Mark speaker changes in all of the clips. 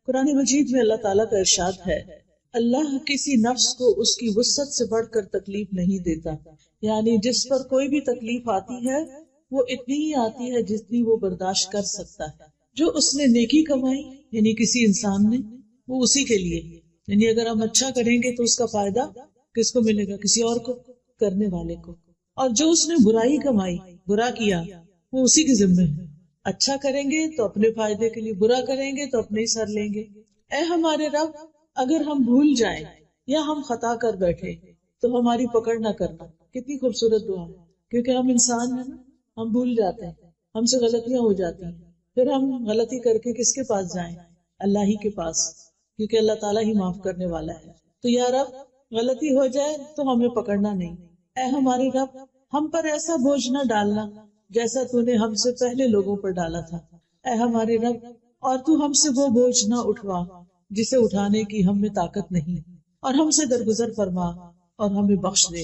Speaker 1: قرآن مجید میں اللہ تعالیٰ کا ارشاد ہے، اللہ کسی نفس کو اس کی وسعت سے بڑھ کر تکلیف نہیں دیتا، یعنی جس پر کوئی بھی تکلیف آتی ہے وہ اتنی ہی آتی ہے جتنی وہ برداشت کر سکتا ہے۔ جو اس نے نیکی کمائی یعنی کسی انسان نے، وہ اسی کے لیے، یعنی اگر ہم اچھا کریں گے تو اس کا فائدہ کس کو ملے گا؟ کسی اور کو، کرنے والے کو۔ اور جو اس نے برائی کمائی، برا کیا، وہ اسی کے ذمہ ہے۔ اچھا کریں گے تو اپنے فائدے کے لیے، برا کریں گے تو اپنے ہی سر لیں گے۔ اے ہمارے رب، اگر ہم بھول جائیں یا ہم خطا کر بیٹھے تو ہماری پکڑ نہ کرنا۔ کتنی خوبصورت دعا ہے، کیونکہ ہم انسان ہیں نا، ہم بھول جاتے ہیں، ہم سے غلطیاں ہو جاتی ہیں، پھر ہم غلطی کر کے کس کے پاس جائیں؟ اللہ ہی کے پاس، کیونکہ اللہ تعالیٰ ہی معاف کرنے والا ہے۔ تو یا رب، غلطی ہو جائے تو ہمیں پکڑنا نہیں۔ اے ہمارے رب، ہم پر ایسا بوجھ نہ ڈالنا جیسا تو نے ہم سے پہلے لوگوں پر ڈالا تھا۔ اے ہمارے رب، اور تو ہم سے وہ بوجھ نہ اٹھوا جسے اٹھانے کی ہم میں طاقت نہیں، اور ہم سے درگزر فرما اور ہمیں بخش دے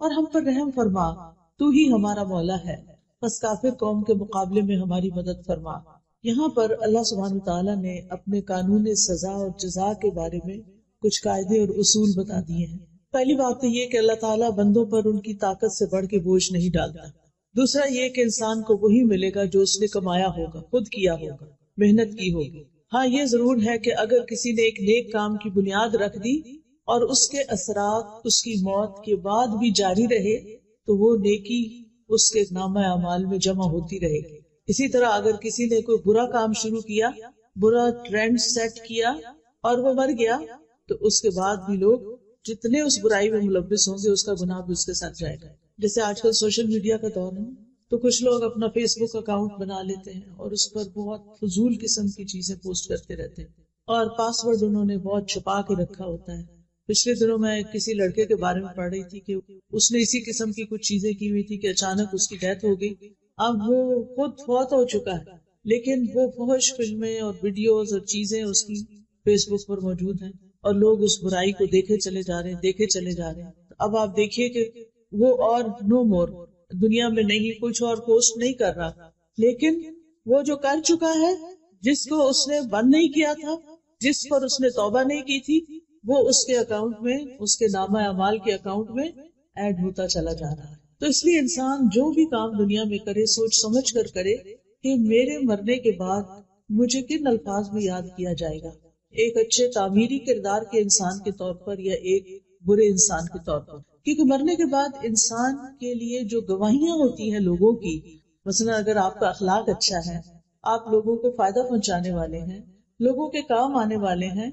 Speaker 1: اور ہم پر رحم فرما، تو ہی ہمارا مولا ہے، بس کافر قوم کے مقابلے میں ہماری مدد فرما۔ یہاں پر اللہ سبحانہ وتعالیٰ نے اپنے قانون سزا اور جزا کے بارے میں کچھ قاعدے اور اصول بتا دیے ہیں۔ پہلی بات تو یہ کہ اللہ تعالیٰ بندوں پر ان کی طاقت سے بڑھ کے بوجھ نہیں ڈالتا۔ دوسرا یہ کہ انسان کو وہی ملے گا جو اس نے کمایا ہوگا، خود کیا ہوگا، محنت کی ہوگی۔ ہاں یہ ضرور ہے کہ اگر کسی نے ایک نیک کام کی بنیاد رکھ دی اور اس کے اثرات اس کی موت کے بعد بھی جاری رہے تو وہ نیکی اس کے نامہ اعمال میں جمع ہوتی رہے گی۔ اسی طرح اگر کسی نے کوئی برا کام شروع کیا، برا ٹرینڈ سیٹ کیا اور وہ مر گیا تو اس کے بعد بھی لوگ جتنے اس برائی میں ملوث ہوں گے اس کا گناہ بھی اس کے ساتھ جائے گا۔ جیسے آج کل سوشل میڈیا کا دور ہے تو کچھ لوگ اپنا فیس بک اکاؤنٹ بنا لیتے ہیں اور اس پر بہت فضول قسم کی چیزیں پوسٹ کرتے رہتے ہیں، اور پاس ورڈ انہوں نے بہت چھپا کے رکھا ہوتا ہے۔ پچھلے دنوں میں کسی لڑکے کے بارے میں پڑھ رہی تھی کہ اس نے اسی قسم کی کچھ چیزیں کی ہوئی تھی کہ اچانک اس کی ڈیتھ ہو گئی۔ اب وہ خود فوت ہو چکا ہے لیکن وہ فحش فلمیں اور ویڈیوز اور چیزیں اس کی فیس بک پر موجود ہیں اور لوگ اس برائی کو دیکھے چلے جا رہے ہیں، دیکھے چلے جا رہے ہیں۔ اب آپ دیکھیے کہ وہ اور نو مور دنیا میں نہیں، کچھ اور پوسٹ نہیں کر رہا، لیکن وہ جو کر چکا ہے، جس کو اس نے بند نہیں کیا تھا، جس پر اس نے توبہ نہیں کی تھی، وہ اس کے اکاؤنٹ میں، اس کے نامہ اعمال کے اکاؤنٹ میں ایڈ ہوتا چلا جا رہا ہے۔ تو اس لیے انسان جو بھی کام دنیا میں کرے سوچ سمجھ کر کرے کہ میرے مرنے کے بعد مجھے کن الفاظ میں یاد کیا جائے گا، ایک اچھے تعمیری کردار کے انسان کے طور پر یا ایک برے انسان کے طور پر۔ کیونکہ مرنے کے بعد انسان کے لیے جو گواہیاں ہوتی ہیں لوگوں کی، مثلا اگر آپ کا اخلاق اچھا ہے، آپ لوگوں کو فائدہ پہنچانے والے ہیں، لوگوں کے کام آنے والے ہیں،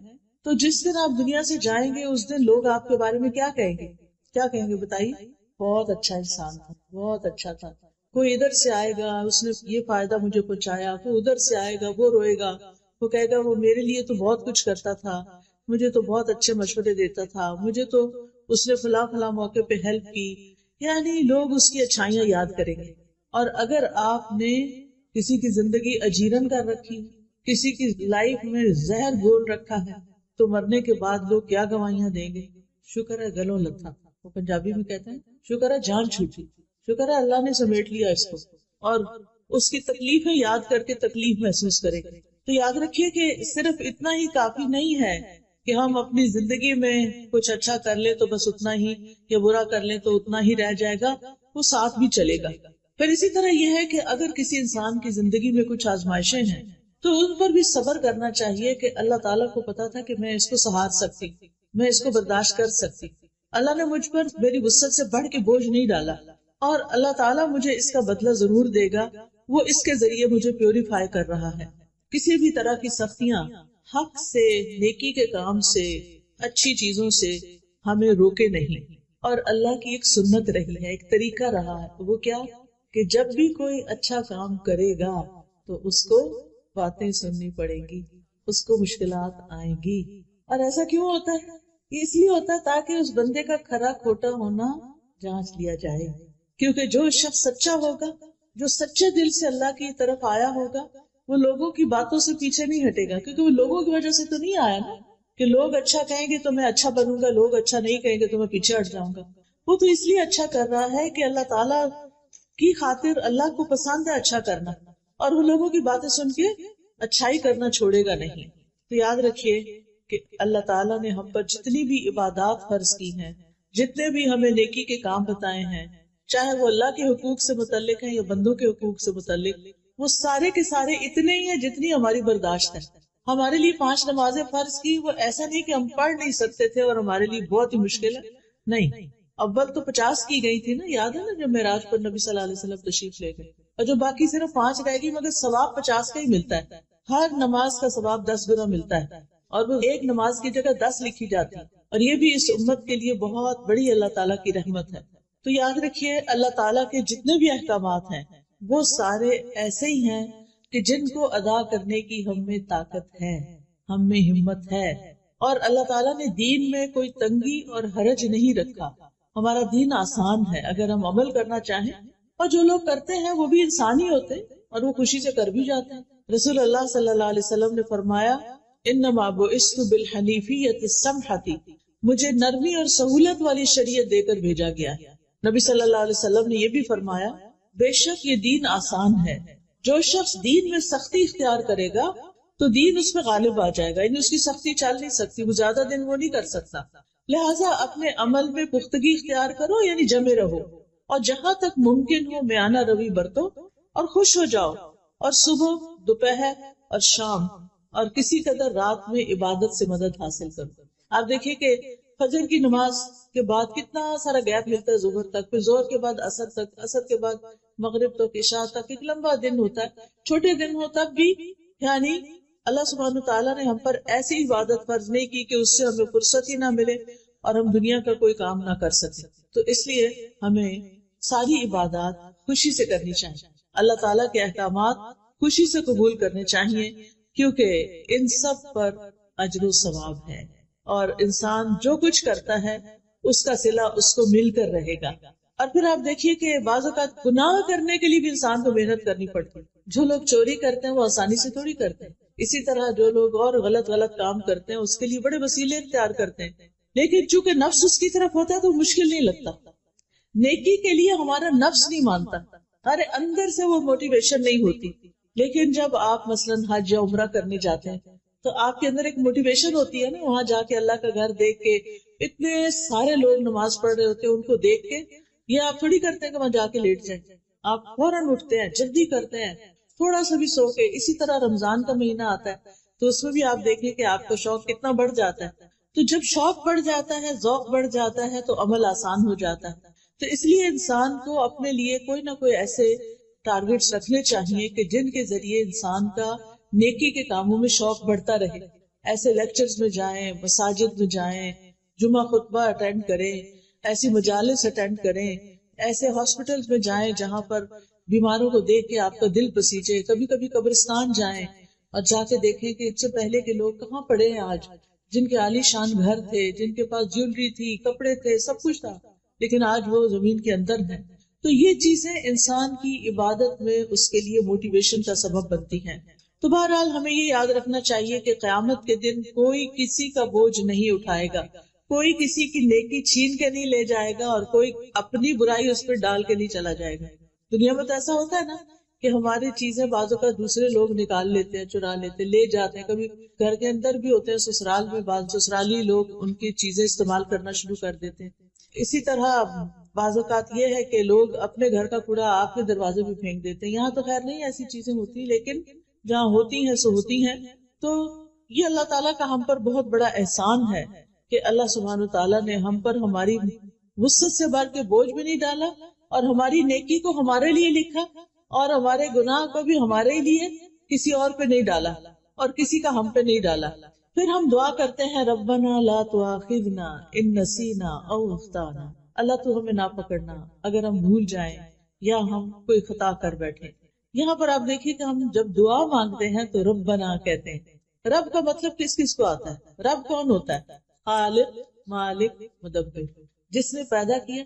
Speaker 1: تو جس دن آپ دنیا سے جائیں گے اس دن لوگ آپ کے بارے میں کیا کہیں گے؟ کیا کہیں گے بتائیے؟ بہت اچھا انسان تھا، بہت اچھا تھا۔ کوئی ادھر سے آئے گا، اس نے یہ فائدہ مجھے پہنچایا، کوئی ادھر سے آئے گا، وہ روئے گا، وہ کہے گا وہ میرے لیے تو بہت کچھ کرتا تھا، مجھے تو بہت اچھے مشورے دیتا تھا، مجھے تو اس نے فلاں فلاں موقع پہ ہیلپ کی۔ یعنی لوگ اس کی اچھائیاں یاد کریں گے۔ اور اگر آپ نے کسی کی زندگی اجیرن کر رکھی، کسی کی لائف میں زہر گھول رکھا ہے، تو مرنے کے بعد لوگ کیا گواہیاں دیں گے؟ شکر ہے گلوں لتھا، وہ پنجابی میں کہتے ہیں، شکر ہے جان چھوٹی، شکر ہے اللہ نے سمیٹ لیا اس کو، اور اس کی تکلیفیں یاد کر کے تکلیف محسوس کرے گا۔ تو یاد رکھیے کہ صرف اتنا ہی کافی نہیں ہے کہ ہم اپنی زندگی میں کچھ اچھا کر لیں تو بس اتنا ہی، یا برا کر لیں تو اتنا ہی رہ جائے گا، وہ ساتھ بھی چلے گا۔ پھر اسی طرح یہ ہے کہ اگر کسی انسان کی زندگی میں کچھ آزمائشیں ہیں تو ان پر بھی صبر کرنا چاہیے کہ اللہ تعالیٰ کو پتا تھا کہ میں اس کو سہار سکتی، میں اس کو برداشت کر سکتی، اللہ نے مجھ پر میری وسعت سے بڑھ کے بوجھ نہیں ڈالا، اور اللہ تعالیٰ مجھے اس کا بدلہ ضرور دے گا، وہ اس کے ذریعے مجھے پیوریفائی کر رہا ہے۔ کسی بھی طرح کی سختیاں حق سے، نیکی کے کام سے، اچھی چیزوں سے ہمیں روکے نہیں، اور اللہ کی ایک سنت رہی ہے، ایک طریقہ رہا ہے، وہ کیا کہ جب بھی کوئی اچھا کام کرے گا تو اس کو باتیں سننی پڑے گی، اس کو مشکلات آئیں گی۔ اور ایسا کیوں ہوتا ہے؟ یہ اس لیے ہوتا ہے تاکہ اس بندے کا کھرا کھوٹا ہونا جانچ لیا جائے، کیونکہ جو شخص سچا ہوگا، جو سچے دل سے اللہ کی طرف آیا ہوگا، وہ لوگوں کی باتوں سے پیچھے نہیں ہٹے گا، کیونکہ وہ لوگوں کی وجہ سے تو نہیں آیا نا کہ لوگ اچھا کہیں گے تو میں اچھا بنوں گا، لوگ اچھا نہیں کہیں گے تو میں پیچھے ہٹ جاؤں گا۔ وہ تو اس لیے اچھا کر رہا ہے کہ اللہ تعالیٰ کی خاطر، اللہ کو پسند ہے اچھا کرنا، اور وہ لوگوں کی باتیں سن کے اچھائی کرنا چھوڑے گا نہیں۔ تو یاد رکھیے کہ اللہ تعالیٰ نے ہم پر جتنی بھی عبادات فرض کی ہیں، جتنے بھی ہمیں نیکی کے کام بتائے ہیں، چاہے وہ اللہ کے حقوق سے متعلق ہیں یا بندوں کے حقوق سے متعلق، وہ سارے کے سارے اتنے ہی ہیں جتنی ہماری برداشت ہے. ہمارے لیے 5 نمازیں فرض کی، وہ ایسا نہیں کہ ہم پڑھ نہیں سکتے تھے اور ہمارے لیے بہت ہی مشکل ہے، نہیں. اول تو 50 کی گئی تھی نا، یاد ہے نا، جب معراج پر نبی صلی اللہ علیہ وسلم تشریف لے گئے، اور جو باقی صرف 5 رہ گئی، مگر ثواب 50 کا ہی ملتا ہے. ہر نماز کا ثواب 10 گنا ملتا ہے، اور وہ ایک نماز کی جگہ 10 لکھی جاتی ہے، اور یہ بھی اس امت کے لیے بہت بڑی اللہ تعالیٰ کی رحمت ہے. تو یاد رکھیے اللہ تعالیٰ کے جتنے بھی احکامات ہیں وہ سارے ایسے ہی ہیں کہ جن کو ادا کرنے کی ہم میں طاقت ہے، ہم میں ہمت ہے. اور اللہ تعالیٰ نے دین میں کوئی تنگی اور حرج نہیں رکھا. ہمارا دین آسان ہے اگر ہم عمل کرنا چاہیں، اور جو لوگ کرتے ہیں وہ بھی انسان ہی ہوتے ہیں اور وہ خوشی سے کر بھی جاتے ہیں. رسول اللہ صلی اللہ علیہ وسلم نے فرمایا، انما بعثت بالحنیفیۃ السمحۃ، مجھے نرمی اور سہولت والی شریعت دے کر بھیجا گیا ہے. نبی صلی اللہ علیہ وسلم نے یہ بھی فرمایا، بے شک یہ دین آسان ہے، جو شخص دین میں سختی اختیار کرے گا تو دین اس میں غالب آ جائے گا، یعنی اس کی سختی چل نہیں سکتی، وہ زیادہ دن وہ نہیں کر سکتا. لہٰذا اپنے عمل میں پختگی اختیار کرو، یعنی جمے رہو، اور جہاں تک ممکن ہو میانہ روی برتو اور خوش ہو جاؤ، اور صبح، دوپہر اور شام اور کسی قدر رات میں عبادت سے مدد حاصل کرو. آپ دیکھیے کہ فجر کی نماز کے بعد کتنا سارا گیپ ملتا ہے ظہر تک، پھر ظہر کے بعد عصر تک، عصر کے بعد مغرب تک، عشاء تک، ایک لمبا دن ہوتا ہے. چھوٹے دن ہو تب بھی یعنی اللہ سبحانہ تعالیٰ نے ہم پر ایسی عبادت فرض نہیں کی کہ اس سے ہمیں فرصت ہی نہ ملے اور ہم دنیا کا کوئی کام نہ کر سکیں. تو اس لیے ہمیں ساری عبادات خوشی سے کرنی چاہیے، اللہ تعالیٰ کے احکامات خوشی سے قبول کرنے چاہیے، کیونکہ ان سب پر اجر و ثواب ہے، اور انسان جو کچھ کرتا ہے اس کا صلہ اس کو مل کر رہے گا. اور پھر آپ دیکھیے کہ بعض اوقات گناہ کرنے کے لیے بھی انسان کو محنت کرنی پڑتی. جو لوگ چوری کرتے ہیں وہ آسانی سے تھوڑی کرتے ہیں، اسی طرح جو لوگ اور غلط کام کرتے ہیں اس کے لیے بڑے وسیلے اختیار کرتے ہیں، لیکن چونکہ نفس اس کی طرف ہوتا ہے تو مشکل نہیں لگتا. نیکی کے لیے ہمارا نفس نہیں مانتا، ہمارے اندر سے وہ موٹیویشن نہیں ہوتی. لیکن جب آپ مثلاً حج یا عمرہ کرنے جاتے ہیں تو آپ کے اندر ایک موٹیویشن ہوتی ہے نا، وہاں جا کے اللہ کا گھر دیکھ کے اتنے سارے لوگ نماز پڑھ رہے ہوتے ہیں، ان کو دیکھ کے یہ آپ تھوڑی کرتے ہیں کہ وہاں جا کے لیٹ جائیں، آپ فوراً اٹھتے ہیں، جلدی کرتے ہیں، تھوڑا سا بھی سو کے. اسی طرح رمضان کا مہینہ آتا ہے تو اس میں بھی آپ دیکھیں کہ آپ کا شوق کتنا بڑھ جاتا ہے. تو جب شوق بڑھ جاتا ہے، ذوق بڑھ جاتا ہے، تو عمل آسان ہو جاتا ہے. تو اس لیے انسان کو اپنے لیے کوئی نہ کوئی ایسے ٹارگیٹس رکھنے چاہیے کہ جن کے ذریعے انسان کا نیکی کے کاموں میں شوق بڑھتا رہے. ایسے لیکچرز میں جائیں، مساجد میں جائیں، جمعہ خطبہ اٹینڈ کریں، ایسی مجالس اٹینڈ کریں، ایسے ہاسپٹل میں جائیں جہاں پر بیماروں کو دیکھ کے آپ کا دل پسیجے. کبھی کبھی قبرستان جائیں اور جا کے دیکھیں کہ اس سے پہلے کے لوگ کہاں پڑے ہیں آج، جن کے عالی شان گھر تھے، جن کے پاس جیولری تھی، کپڑے تھے، سب کچھ تھا، لیکن آج وہ زمین کے اندر ہیں. تو یہ چیزیں انسان کی عبادت میں اس کے لیے موٹیویشن کا سبب بنتی ہیں. تو بہرحال ہمیں یہ یاد رکھنا چاہیے کہ قیامت کے دن کوئی کسی کا بوجھ نہیں اٹھائے گا، کوئی کسی کی نیکی چھین کے نہیں لے جائے گا، اور کوئی اپنی برائی اس پہ ڈال کے نہیں چلا جائے گا. دنیا میں تو ایسا ہوتا ہے نا کہ ہماری چیزیں بعض اوقات دوسرے لوگ نکال لیتے ہیں، چرا لیتے، لے جاتے ہیں. کبھی گھر کے اندر بھی ہوتے ہیں، سسرال میں بعض سسرالی لوگ ان کی چیزیں استعمال کرنا شروع کر دیتے ہیں. اسی طرح بعض اوقات یہ ہے کہ لوگ اپنے گھر کا کوڑا آپ کے دروازے پہ پھینک دیتے ہیں. یہاں تو خیر نہیں ایسی چیزیں ہوتی، لیکن جہاں ہوتی ہیں سو ہوتی ہیں. تو یہ اللہ تعالیٰ کا ہم پر بہت بڑا احسان ہے کہ اللہ سبحانہ تعالیٰ نے ہم پر ہماری وسعت سے بڑھ کے بوجھ بھی نہیں ڈالا، اور ہماری نیکی کو ہمارے لیے لکھا، اور ہمارے گناہ کو بھی ہمارے لیے، کسی اور پہ نہیں ڈالا، اور کسی کا ہم پہ نہیں ڈالا. پھر ہم دعا کرتے ہیں، ربنا لا تؤاخذنا ان نسینا او اخطانا، اللہ تو ہمیں نہ پکڑنا اگر ہم بھول جائیں یا ہم کوئی خطا کر بیٹھے. یہاں پر آپ دیکھیے کہ ہم جب دعا مانگتے ہیں تو ربنا کہتے ہیں. رب کا مطلب کس کس کو آتا ہے؟ رب کون ہوتا ہے؟ خالق، مالک، مدبر، جس نے پیدا کیا،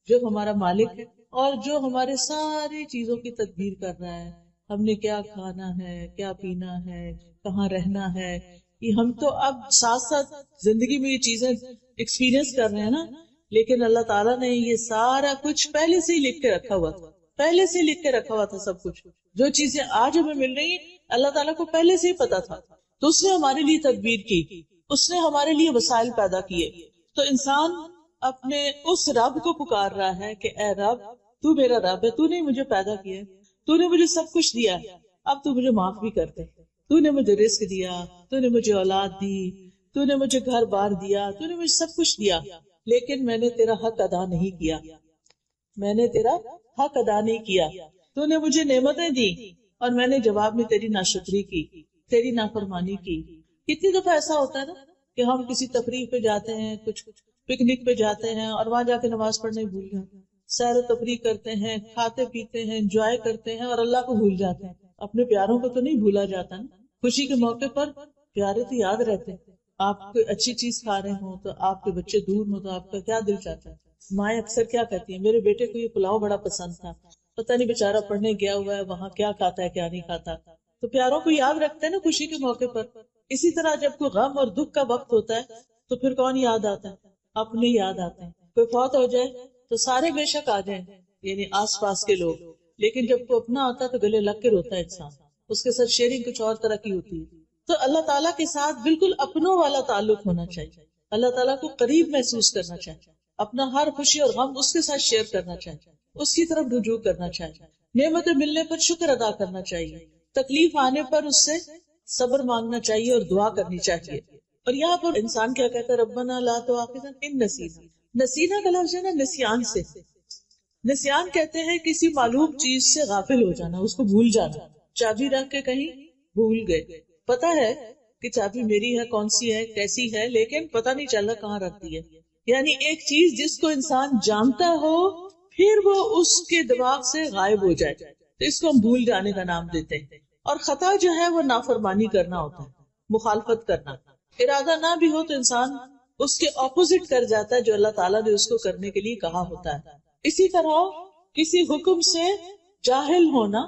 Speaker 1: جو ہمارا مالک ہے، اور جو ہمارے ساری چیزوں کی تدبیر کر رہا ہے. ہم نے کیا کھانا ہے، کیا پینا ہے، کہاں رہنا ہے، یہ ہم تو اب ساتھ ساتھ زندگی میں یہ چیزیں ایکسپیرینس کر رہے ہیں نا، لیکن اللہ تعالیٰ نے یہ سارا کچھ پہلے سے ہی لکھ کے رکھا ہوا تھا، پہلے سے لکھ کے رکھا ہوا تھا. سب کچھ جو چیزیں آج ہمیں مل رہی ہیں اللہ تعالیٰ کو پہلے سے ہی پتا تھا. تو اس نے ہمارے لیے تدبیر کی، اس نے ہمارے لیے وسائل پیدا کیے. تو انسان اپنے اس رب کو پکار رہا ہے کہ اے رب تو میرا رب ہے، تو نے مجھے پیدا کیا، تو نے مجھے سب کچھ دیا، اب تو مجھے معاف بھی کر دے. تو نے مجھے رزق دیا، تو نے مجھے اولاد دی، تو نے مجھے گھر بار دیا، تو نے مجھے سب کچھ دیا، لیکن میں نے تیرا حق ادا نہیں کیا، میں نے تیرا حق ادا نہیں کیا. تو نے مجھے نعمتیں دی اور میں نے جواب میں تیری ناشکری کی، تیری نافرمانی کی. کتنی دفعہ ایسا ہوتا ہے نا کہ ہم کسی تفریح پہ جاتے ہیں، کچھ پکنک پہ جاتے ہیں اور وہاں جا کے نماز پڑھنا ہی بھول جاتے ہیں، سیر و تفریح کرتے ہیں، کھاتے پیتے ہیں، انجوائے کرتے ہیں اور اللہ کو بھول جاتے ہیں. اپنے پیاروں کو تو نہیں بھولا جاتا نا. خوشی کے موقع پر پیارے تو یاد رہتے ہیں. آپ کوئی اچھی چیز کھا رہے ہوں تو آپ کے بچے دور ہوں تو آپ کا کیا دل چاہتا ہے. مائیں اکثر کیا کہتی ہیں، میرے بیٹے کو یہ پلاؤ بڑا پسند تھا، پتہ نہیں بیچارہ پڑھنے گیا ہوا ہے وہاں کیا کھاتا ہے کیا نہیں کھاتا. تو پیاروں کو یاد رکھتے ہیں نا خوشی کے موقع پر. اسی طرح جب کوئی غم اور دکھ کا وقت ہوتا ہے تو پھر کون یاد آتا ہے؟ اپنے یاد آتے ہیں. کوئی فوت ہو جائے تو سارے بے شک آ جائیں، یعنی آس پاس کے لوگ، لیکن جب کوئی اپنا ہوتا ہے تو گلے لگ کے روتا ہے انسان. اس کے ساتھ شیئرنگ کچھ اور طرح کی ہوتی ہے. تو اللہ تعالیٰ کے ساتھ بالکل اپنوں والا تعلق ہونا چاہیے. اللہ تعالیٰ کو قریب محسوس کرنا چاہیے، اپنا ہر خوشی اور غم اس کے ساتھ شیئر کرنا چاہیے، اس کی طرف رجوع کرنا چاہیے، نعمتیں ملنے پر شکر ادا کرنا چاہیے، تکلیف آنے پر اس سے صبر مانگنا چاہیے اور دعا کرنی چاہیے. اور یہاں پر انسان کیا کہتا ہے، ربنا لا تؤاخذنا ان نسینا. نسینا کا لفظ ہے نا نسیان سے. نسیان کہتے ہیں کسی معلوم چیز سے غافل ہو جانا، اس کو بھول جانا. چابی رکھ کے کہیں بھول گئے، پتا ہے کہ چابی میری ہے، کون سی ہے، کیسی ہے، لیکن پتا نہیں چل رہا کہاں رکھ دی ہے. یعنی ایک چیز جس کو انسان جانتا ہو پھر وہ اس کے دماغ سے غائب ہو جائے تو اس کو ہم بھول جانے کا نام دیتے ہیں. اور خطا جو ہے وہ نافرمانی کرنا ہوتا ہے، مخالفت کرنا. ارادہ نہ بھی ہو تو انسان اس کے اپوزٹ کر جاتا ہے جو اللہ تعالیٰ نے اس کو کرنے کے لیے کہا ہوتا ہے. اسی طرح کسی حکم سے جاہل ہونا،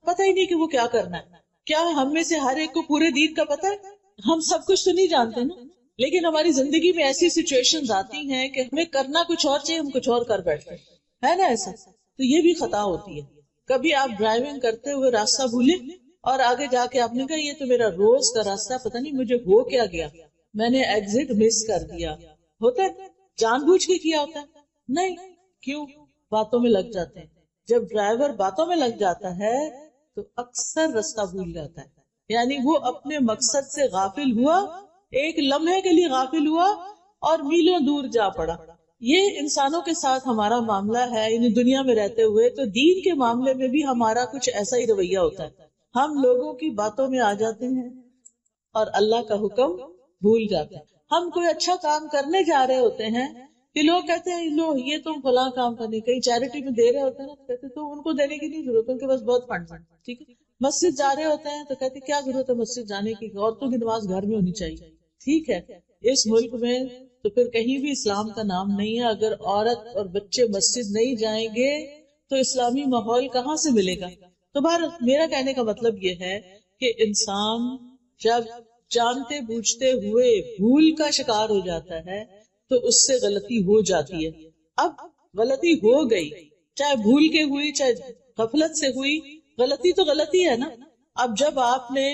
Speaker 1: پتہ ہی نہیں کہ وہ کیا کرنا ہے. کیا ہم میں سے ہر ایک کو پورے دین کا پتہ ہے؟ ہم سب کچھ تو نہیں جانتے نا، لیکن ہماری زندگی میں ایسی سچویشنز آتی ہیں کہ ہمیں کرنا کچھ اور چاہیے، ہم کچھ اور کر بیٹھتے ہے نا ایسا. تو یہ بھی خطا ہوتی ہے. کبھی آپ ڈرائیونگ کرتے ہوئے راستہ بھولے اور آگے جا کے آپ نے کہا یہ تو میرا روز کا راستہ، پتہ نہیں مجھے ہو کیا گیا، میں نے ایگزٹ مس کر دیا. ہوتا ہے جان بوجھ کے کیا ہوتا ہے؟ نہیں. کیوں؟ باتوں میں لگ جاتے ہیں. جب ڈرائیور باتوں میں لگ جاتا ہے تو اکثر راستہ بھول جاتا ہے. یعنی وہ اپنے مقصد سے غافل ہوا، ایک لمحے کے لیے غافل ہوا اور میلوں دور جا پڑا. یہ انسانوں کے ساتھ ہمارا معاملہ ہے، یعنی دنیا میں رہتے ہوئے. تو دین کے معاملے میں بھی ہمارا کچھ ایسا ہی رویہ ہوتا ہے. ہم لوگوں کی باتوں میں آ جاتے ہیں اور اللہ کا حکم بھول جاتے ہیں. ہم کوئی اچھا کام کرنے جا رہے ہوتے ہیں کہ لوگ کہتے ہیں لو یہ تم فلاں کام کرنے، کہیں چیریٹی میں دے رہے ہوتے ہیں نا، تو کہتے تو ان کو دینے کی نہیں ضرورت، ان کے پاس بہت فنڈ ہے. ٹھیک ہے. مسجد جا رہے ہوتے ہیں تو کہتے کیا ضرورت ہے مسجد جانے کی، عورتوں کی نماز گھر میں ہونی چاہیے. ٹھیک ہے. اس ملک میں تو پھر کہیں بھی اسلام کا نام نہیں ہے. اگر عورت اور بچے مسجد نہیں جائیں گے تو اسلامی ماحول کہاں سے ملے گا؟ تو میرا کہنے کا مطلب یہ ہے کہ انسان جب جانتے بوجھتے ہوئے بھول کا شکار ہو جاتا ہے تو اس سے غلطی ہو جاتی ہے. اب غلطی ہو گئی، چاہے بھول کے ہوئی چاہے غفلت سے ہوئی، غلطی تو غلطی ہے نا. اب جب آپ نے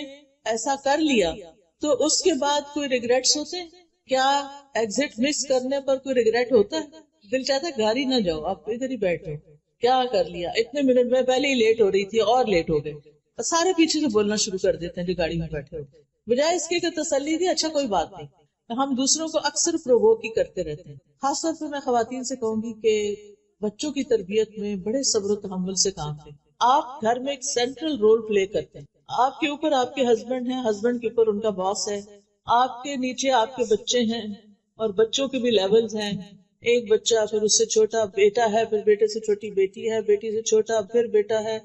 Speaker 1: ایسا کر لیا تو اس کے بعد کوئی ریگریٹس ہوتے ہیں کیا؟ ایگزٹ مس کرنے پر کوئی ریگریٹ ہوتا ہے؟ دل چاہتا ہے گھر ہی نہ جاؤ، آپ ادھر ہی بیٹھو، کیا کر لیا، اتنے منٹ میں پہلے ہی لیٹ ہو رہی تھی اور لیٹ ہو گئے. سارے پیچھے سے بولنا شروع کر دیتے ہیں جو گاڑی میں بیٹھے ہوتے ہیں، بجائے اس کے کہ تسلی دی اچھا کوئی بات نہیں. ہم دوسروں کو اکثر پرووک ہی کرتے رہتے ہیں. خاص طور پہ میں خواتین سے کہوں گی کہ بچوں کی تربیت میں بڑے صبر و تحمل سے کام لیں. آپ گھر میں ایک سینٹرل رول پلے کرتے ہیں. آپ کے اوپر آپ کے ہسبینڈ ہیں، ہسبینڈ کے اوپر ان کا باس ہے، آپ کے نیچے آپ کے بچے ہیں اور بچوں کے بھی لیولز ہیں. ایک بچہ، پھر اس سے چھوٹا بیٹا ہے، پھر بیٹے سے چھوٹی بیٹی ہے، بیٹی سے چھوٹا پھر بیٹا ہے.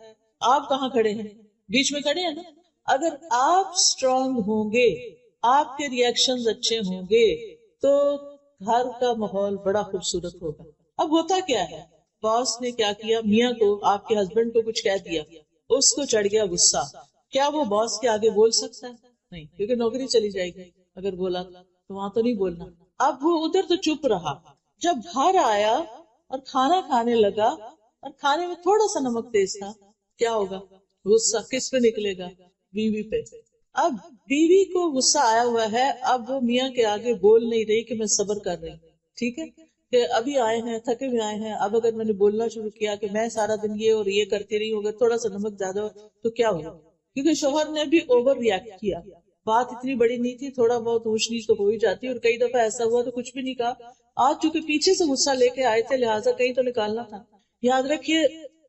Speaker 1: آپ کہاں کھڑے ہیں؟ بیچ میں کھڑے ہیں نا. اگر آپ اسٹرانگ ہوں گے، آپ کے ریئیکشنز اچھے ہوں گے تو گھر کا ماحول بڑا خوبصورت ہوگا. اب ہوتا کیا ہے، باس نے کیا کیا، میاں کو، آپ کے ہسبینڈ کو کچھ کہہ دیا، اس کو چڑھ گیا غصہ. کیا وہ باس کے آگے بول سکتا ہے؟ نہیں، کیونکہ نوکری چلی جائے گی. اگر بولا تو وہاں تو نہیں بولنا. اب وہ ادھر تو چپ رہا. جب گھر آیا اور کھانا کھانے لگا اور کھانے میں تھوڑا سا نمک تیز تھا، کیا ہوگا؟ غصہ کس پہ نکلے گا؟ بیوی پہ. اب بیوی کو غصہ آیا ہوا ہے، اب وہ میاں کے آگے بول نہیں رہی کہ میں صبر کر رہی ہوں، ٹھیک ہے، کہ ابھی آئے ہیں، تھکے ہوئے آئے ہیں، اب اگر میں نے بولنا شروع کیا کہ میں سارا دن یہ اور یہ کرتی رہی ہوں، اگر تھوڑا سا نمک زیادہ ہو تو کیا ہوگا، کیونکہ شوہر نے بھی اوور ریئیکٹ کیا، بات اتنی بڑی نہیں تھی، تھوڑا بہت اونچ نیچ تو ہو ہی جاتی، اور کئی دفعہ ایسا ہوا تو کچھ بھی نہیں کہا، آج چونکہ پیچھے سے غصہ لے کے آئے تھے لہٰذا کہیں تو نکالنا تھا۔ یاد رکھیے،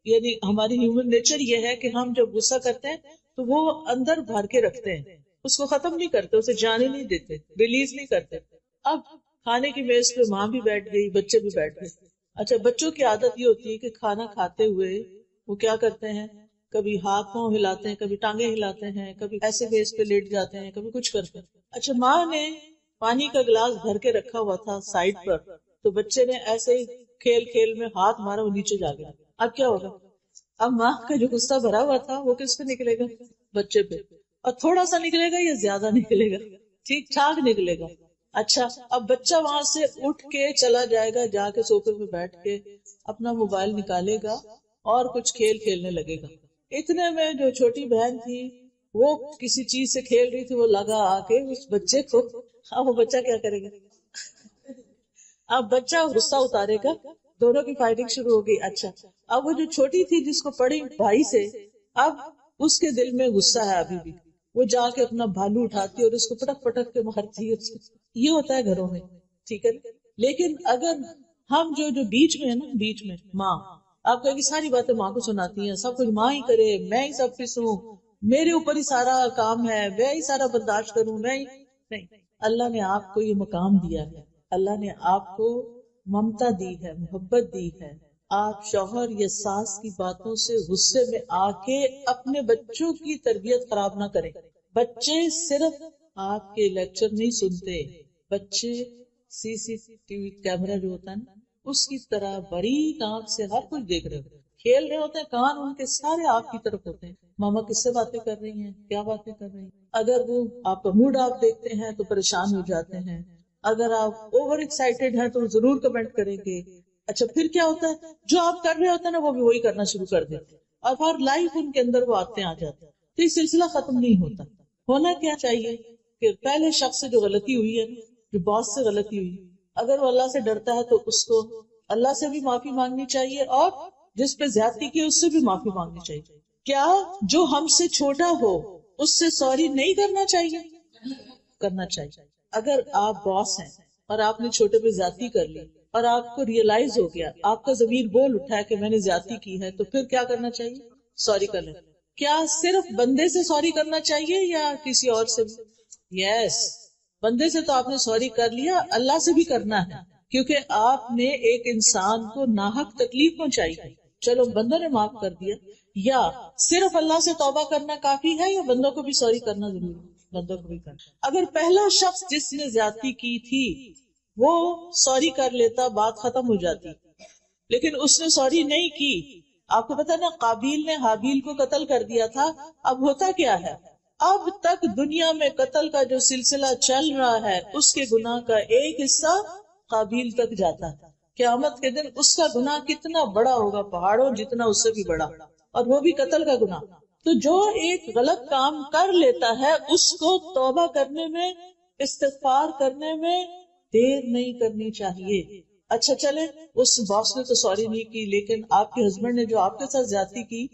Speaker 1: یعنی ہماری ہیومن نیچر یہ ہے کہ ہم جب غصہ کرتے ہیں تو وہ اندر بھر کے رکھتے ہیں، اس کو ختم نہیں کرتے، اسے جانے نہیں دیتے، ریلیز نہیں کرتے۔ اب کھانے کی میز پہ ماں بھی بیٹھ گئی، بچے بھی بیٹھ گئے۔ اچھا، بچوں کی عادت یہ ہوتی ہے کہ کھانا کھاتے ہوئے وہ کیا کرتے ہیں، کبھی ہاتھ پاؤں ہلاتے ہیں، کبھی ٹانگیں ہلاتے ہیں، کبھی ایسے میز پہ لیٹ جاتے ہیں، کبھی کچھ کرتے ہیں۔ اچھا، ماں نے پانی کا گلاس بھر کے رکھا ہوا تھا سائڈ پر، تو بچے نے ایسے ہی کھیل کھیل میں ہاتھ مارا، وہ نیچے جا گیا۔ اب کیا ہوگا؟ اب ماں کا جو غصہ بھرا ہوا تھا وہ کس پہ نکلے گا؟ بچے پہ، اور تھوڑا سا نکلے گا یا زیادہ نکلے گا؟ ٹھیک ٹھاک نکلے گا۔ اچھا، اب بچہ وہاں سے اٹھ کے چلا جائے گا، جا کے صوفے پہ بیٹھ کے اپنا موبائل نکالے گا اور کچھ کھیل کھیلنے لگے گا۔ اتنے میں جو چھوٹی بہن تھی وہ کسی چیز سے کھیل رہی تھی، وہ لگا آ کے اس بچے کو، اب وہ بچہ کیا کرے گا؟ اب بچہ غصہ اتارے گا، دونوں کی فائٹنگ شروع ہو گئی۔ اچھا، اب وہ جو چھوٹی تھی جس کو پڑی بھائی سے، اب اس کے دل میں غصہ ہے ابھی بھی، وہ جا کے اپنا بھالو اٹھاتی اور اس کو پٹک پٹک کے مارتی ہے۔ یہ ہوتا ہے گھروں میں، ٹھیک ہے۔ لیکن اگر ہم جو بیچ میں ہے نا، بیچ میں ماں، آپ کہیں گے ساری باتیں ماں کو سناتی ہیں، سب کچھ ماں ہی کرے، میں ہی سب کچھ ہوں، میرے اوپر ہی سارا کام ہے، میں ہی سارا برداشت کروں، میں ہی نہیں۔ اللہ نے آپ کو یہ مقام دیا ہے، اللہ نے آپ کو ممتا دی ہے، محبت دی ہے۔ آپ شوہر یا ساس کی باتوں سے غصے میں آ کے اپنے بچوں کی تربیت خراب نہ کریں۔ بچے صرف آپ کے لیکچر نہیں سنتے، بچے سی سی ٹی وی کیمرہ جو ہوتا ہے نا، اس کی طرح بڑی آنکھ سے ہر کچھ دیکھ رہے ہوتے ہیں، کھیل رہے ہوتے ہیں، کان ان کے سارے آپ کی طرف ہوتے ہیں، ماما کس سے باتیں کر رہی ہیں، کیا باتیں کر رہی ہیں۔ اگر وہ آپ کا موڈ آپ دیکھتے ہیں تو پریشان ہو جاتے ہیں، اگر آپ اوور ایکسائٹیڈ ہیں تو ضرور کمنٹ کریں گے۔ اچھا، پھر کیا ہوتا ہے، جو آپ کر رہے ہوتے ہیں نا وہ بھی وہی کرنا شروع کر دیتے ہیں، اور ہر لائف ان کے اندر وہ آتے آ جاتے ہیں، تو یہ سلسلہ ختم نہیں ہوتا۔ ہونا کیا چاہیے کہ پہلے شخص سے جو غلطی ہوئی ہے نا، جو باس سے غلطی ہوئی، اگر وہ اللہ سے ڈرتا ہے تو اس کو اللہ سے بھی معافی مانگنی چاہیے، اور جس پہ زیادتی کی اس سے بھی معافی مانگنی چاہیے۔ کیا جو ہم سے چھوٹا ہو اس سے سوری نہیں کرنا چاہیے؟ کرنا چاہیے۔ اگر آپ باس ہیں اور آپ نے چھوٹے پہ زیادتی کر لی اور آپ کو ریئلائز ہو گیا، آپ کا ضمیر بول اٹھا ہے کہ میں نے زیادتی کی ہے، تو پھر کیا کرنا چاہیے؟ سوری کر لیں۔ کیا صرف بندے سے سوری کرنا چاہیے یا کسی اور سے بھی؟ یس، بندے سے تو آپ نے سوری کر لیا، اللہ سے بھی کرنا ہے، کیونکہ آپ نے ایک انسان کو ناحق تکلیف پہنچائی ہے۔ چلو بندوں نے معاف کر دیا، یا صرف اللہ سے توبہ کرنا کافی ہے یا بندوں کو بھی سوری کرنا ضروری ہے؟ بندوں کو بھی کرنا۔ اگر پہلا شخص جس نے زیادتی کی تھی وہ سوری کر لیتا، بات ختم ہو جاتی، لیکن اس نے سوری نہیں کی۔ آپ کو پتا نا، قابیل نے حابیل کو قتل کر دیا تھا، اب ہوتا کیا ہے، اب تک دنیا میں قتل کا جو سلسلہ چل رہا ہے اس کے گناہ کا ایک حصہ قابیل تک جاتا ہے۔ قیامت کے دن اس کا گناہ کتنا بڑا ہوگا، پہاڑوں جتنا، اس سے بھی بڑا، اور وہ بھی قتل کا گناہ۔ تو جو ایک غلط کام کر لیتا ہے اس کو توبہ کرنے میں، استغفار کرنے میں دیر نہیں کرنی چاہیے۔ اچھا چلے، اس باس نے تو سوری نہیں کی، لیکن آپ کے ہسبینڈ نے جو آپ کے ساتھ زیادتی کی،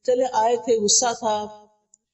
Speaker 1: چلے آئے تھے، غصہ تھا،